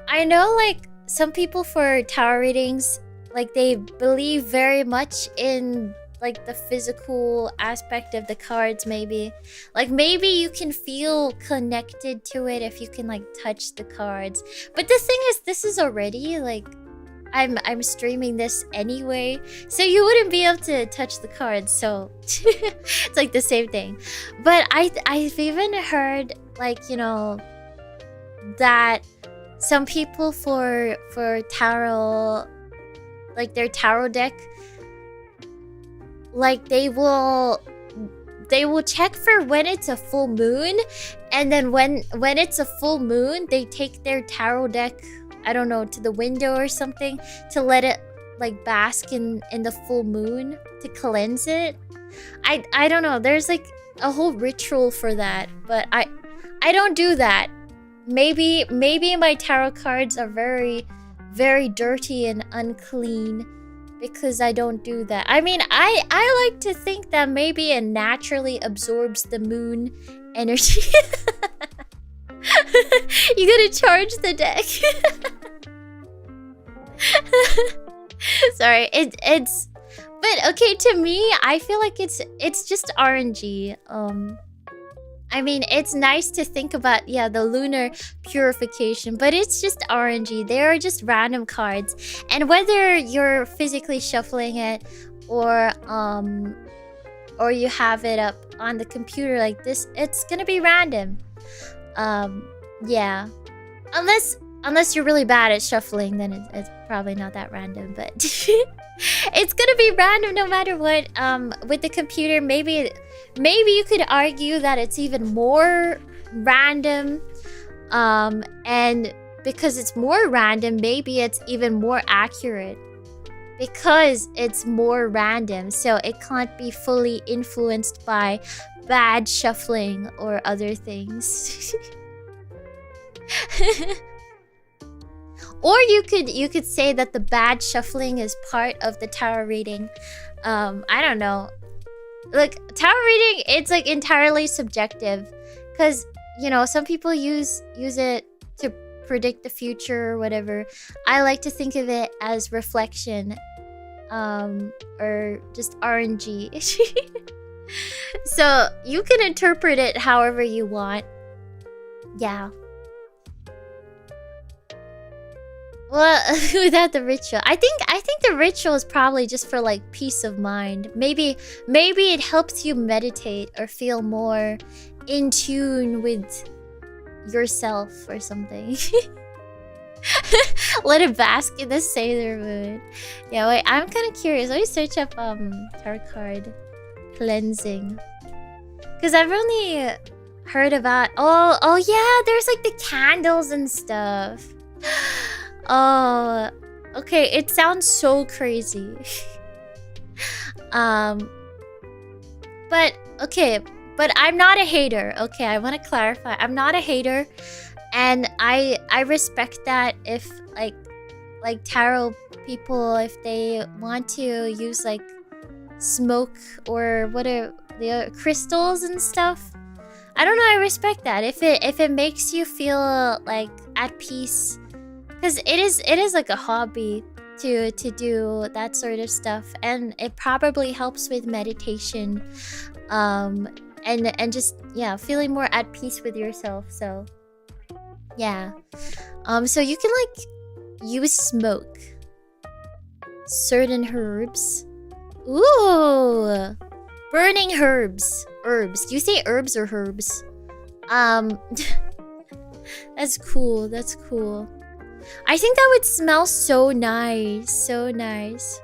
like some people for tarot readings, like they believe very much in like the physical aspect of the cards. Maybe you can feel connected to it if you can like touch the cards. But the thing is, this is already like I'm streaming this anyway, so you wouldn't be able to touch the cards, so it's like the same thing. But I've even heard, like, you know, that some people for tarot, like their tarot deck, like they will check for when it's a full moon, and then when it's a full moon, they take their tarot deck, I don't know, to the window or something to let it like bask in the full moon to cleanse it. I don't know. There's like a whole ritual for that, but I don't do that. Maybe my tarot cards are very, very dirty and unclean because I don't do that. I mean, I like to think that maybe it naturally absorbs the moon energy. You gotta charge the deck. Sorry, it's but okay, to me, I feel like it's just RNG. I mean, it's nice to think about, yeah, the lunar purification, but it's just RNG. They are just random cards, and whether you're physically shuffling it or you have it up on the computer like this, it's gonna be random. Yeah, unless you're really bad at shuffling, then it's probably not that random, but it's gonna be random no matter what. With the computer, maybe you could argue that it's even more random, and because it's more random, maybe it's even more accurate because it's more random, so it can't be fully influenced by bad shuffling or other things. Or you could say that the bad shuffling is part of the tarot reading. I don't know. Like, tarot reading, it's like entirely subjective, because, you know, some people use it to predict the future or whatever. I like to think of it as reflection, or just RNG. So you can interpret it however you want. Yeah. Well, without the ritual, I think the ritual is probably just for like peace of mind. Maybe it helps you meditate or feel more in tune with yourself or something. Let it bask in the sailor moon. Yeah, wait, I'm kind of curious. Let me search up tarot card cleansing, because I've only heard about oh yeah, there's like the candles and stuff. Oh, okay, it sounds so crazy. But okay, but I'm not a hater. Okay, I want to clarify. I'm not a hater, and I respect that if like tarot people, if they want to use like smoke or what are the crystals and stuff. I don't know, I respect that. If it makes you feel like at peace, because it is like a hobby to do that sort of stuff, and it probably helps with meditation, and just, yeah, feeling more at peace with yourself. So yeah, so you can like use smoke, certain herbs. Ooh, burning herbs. Do you say herbs or herbs? That's cool. That's cool. I think that would smell so nice. So nice.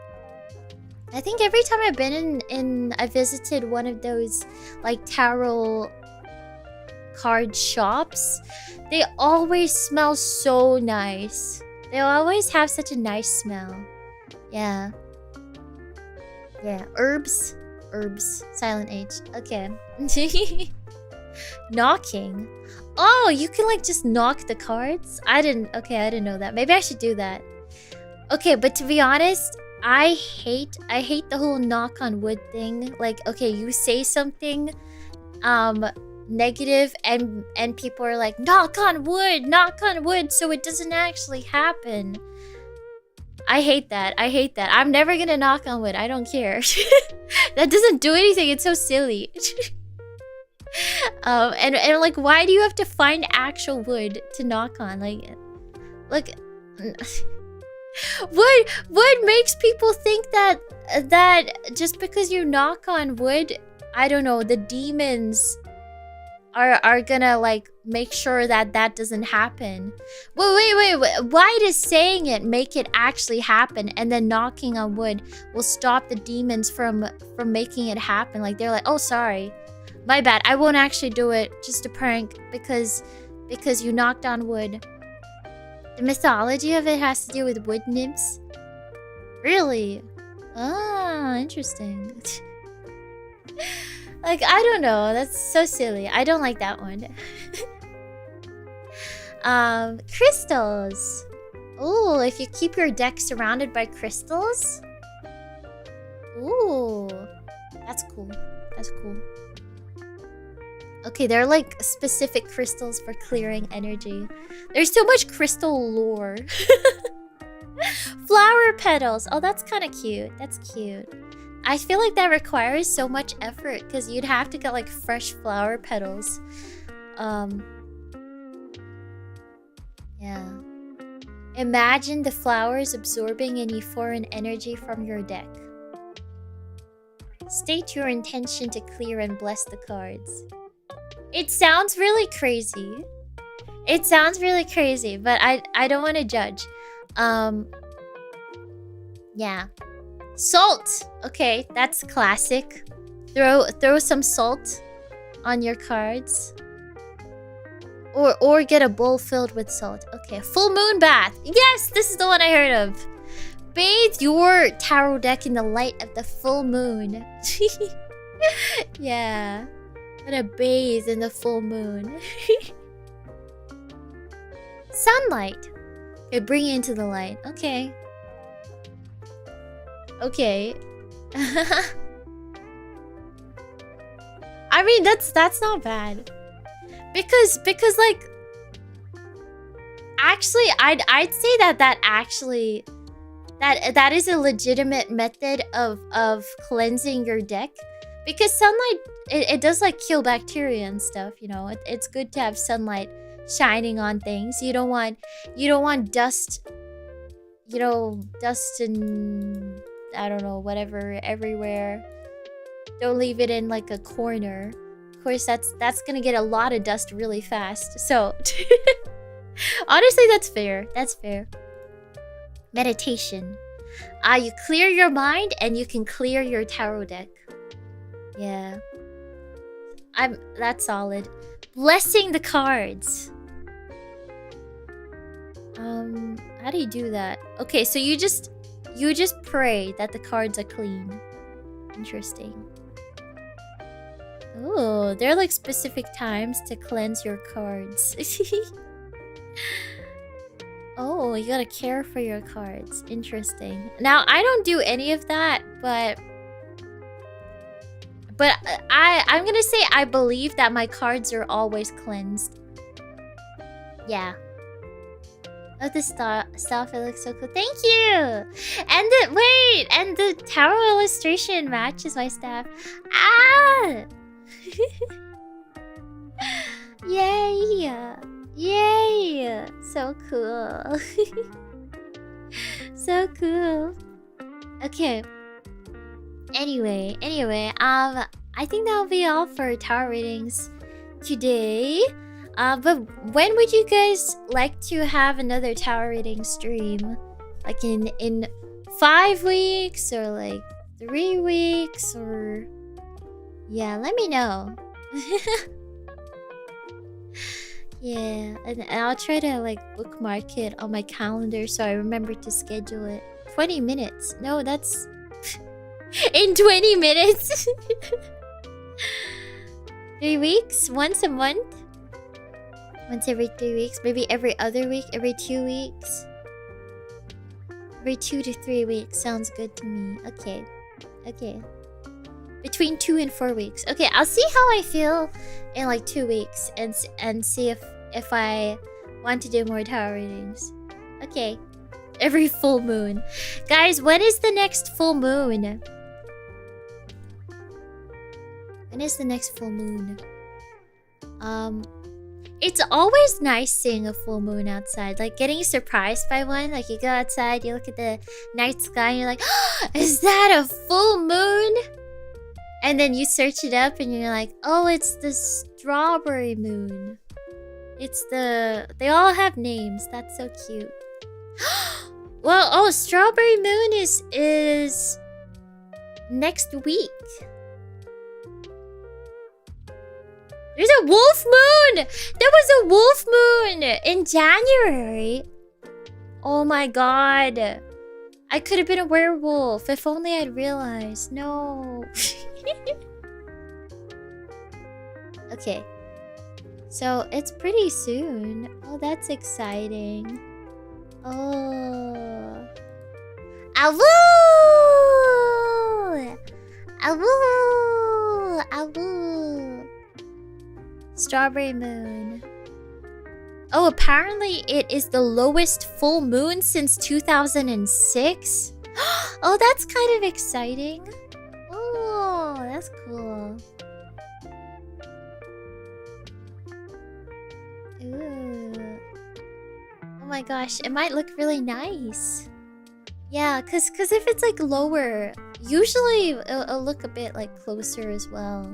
I think every time I've been I visited one of those like tarot card shops, they always smell so nice. They always have such a nice smell. Yeah. Yeah, herbs, silent H. Okay. Knocking. Oh, you can like just knock the cards? I didn't know that. Maybe I should do that. Okay, but to be honest, I hate the whole knock on wood thing. Like, okay, you say something negative and people are like, knock on wood, so it doesn't actually happen. I hate that. I'm never gonna knock on wood. I don't care. That doesn't do anything. It's so silly. And like, why do you have to find actual wood to knock on? Like, wood makes people think that just because you knock on wood, I don't know, the demons are gonna like make sure that doesn't happen. Wait. Why does saying it make it actually happen, and then knocking on wood will stop the demons from making it happen? Like, they're like, oh, sorry, my bad, I won't actually do it, just a prank, because you knocked on wood. The mythology of it has to do with wood nymphs? Really? Ah, interesting. Like, I don't know. That's so silly. I don't like that one. Crystals. Ooh, if you keep your deck surrounded by crystals. Ooh, that's cool. Okay, there are like specific crystals for clearing energy. There's so much crystal lore. Flower petals. Oh, that's kind of cute. That's cute. I feel like that requires so much effort because you'd have to get like fresh flower petals. Yeah. Imagine the flowers absorbing any foreign energy from your deck. State your intention to clear and bless the cards. It sounds really crazy. But I don't want to judge. Yeah. Salt. Okay, that's classic. Throw some salt on your cards. Or get a bowl filled with salt. Okay, full moon bath. Yes, this is the one I heard of. Bathe your tarot deck in the light of the full moon. Yeah. Gonna bathe in the full moon. Sunlight. Okay, bring it into the light. Okay. Okay. I mean, that's not bad. Because like, actually, I'd say that actually that is a legitimate method of cleansing your deck, because sunlight it does like kill bacteria and stuff, you know. It's good to have sunlight shining on things. You don't want dust, you know, dust and I don't know, whatever, everywhere. Don't leave it in like a corner. Of course, that's gonna get a lot of dust really fast. So honestly, that's fair. Meditation. You clear your mind and you can clear your tarot deck. Yeah. That's solid. Blessing the cards. How do you do that? Okay, so you just pray that the cards are clean. Interesting. Oh, there are like specific times to cleanse your cards. Oh, you gotta care for your cards. Interesting. Now, I don't do any of that, but I'm gonna say I believe that my cards are always cleansed. Yeah. Oh, the stuff, it looks so cool. Thank you! And the tarot illustration matches my staff. Ah! Yay! Yay! So cool. So cool. Okay. Anyway, I think that'll be all for tarot readings today. But when would you guys like to have another tarot reading stream? Like in 5 weeks or like 3 weeks or... Yeah, let me know. Yeah, and I'll try to like bookmark it on my calendar so I remember to schedule it. 20 minutes. No, that's... In 20 minutes? 3 weeks? Once a month? Once every 3 weeks? Maybe every other week? Every 2 weeks? Every 2 to 3 weeks sounds good to me. Okay. Okay. Between 2 and 4 weeks. Okay, I'll see how I feel in like 2 weeks and see if I want to do more tarot readings. Okay. Every full moon. Guys, when is the next full moon? When is the next full moon? It's always nice seeing a full moon outside. Like getting surprised by one. Like you go outside, you look at the night sky and you're like, oh, is that a full moon? And then you search it up and you're like, oh, it's the strawberry moon. It's the... They all have names. That's so cute. Well, oh, strawberry moon is next week. There's a wolf moon! There was a wolf moon in January. Oh my god. I could have been a werewolf if only I'd realized. No. Okay. So it's pretty soon. Oh, that's exciting. Oh. Awoo! Awoo! Awoo! Strawberry moon. Oh, apparently it is the lowest full moon since 2006. Oh, that's kind of exciting. Oh, that's cool. Ooh. Oh my gosh, it might look really nice. Yeah, cause if it's like lower, usually it'll look a bit like closer as well.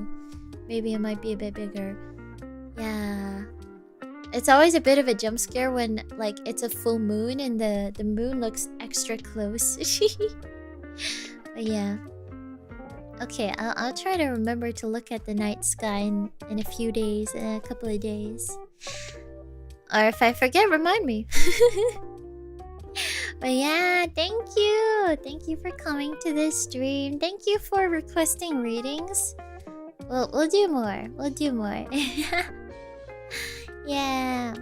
Maybe it might be a bit bigger. Yeah. It's always a bit of a jump scare when like it's a full moon and the moon looks extra close. But yeah. Okay, I'll try to remember to look at the night sky in a few days, in a couple of days. Or if I forget, remind me. But yeah, thank you. Thank you for coming to this stream. Thank you for requesting readings. We'll do more. We'll do more. Yeah.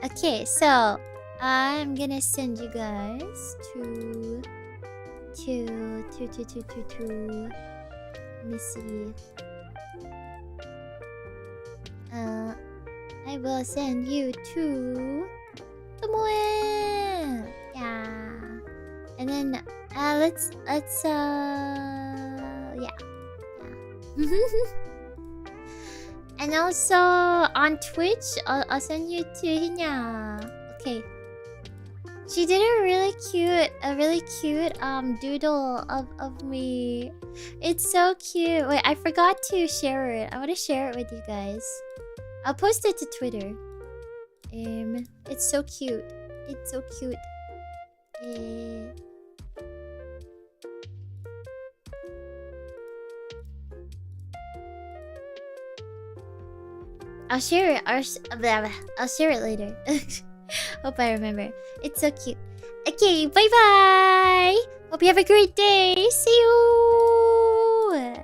Okay, so I'm gonna send you guys to let me see. I will send you to somewhere. Yeah. And then let's yeah. And also on Twitch, I'll send you to Hinya. Okay. She did a really cute doodle of me. It's so cute. Wait, I forgot to share it. I want to share it with you guys. I'll post it to Twitter. It's so cute. It's so cute. I'll share it. I'll share it later. Hope I remember. It's so cute. Okay, bye bye. Hope you have a great day. See you.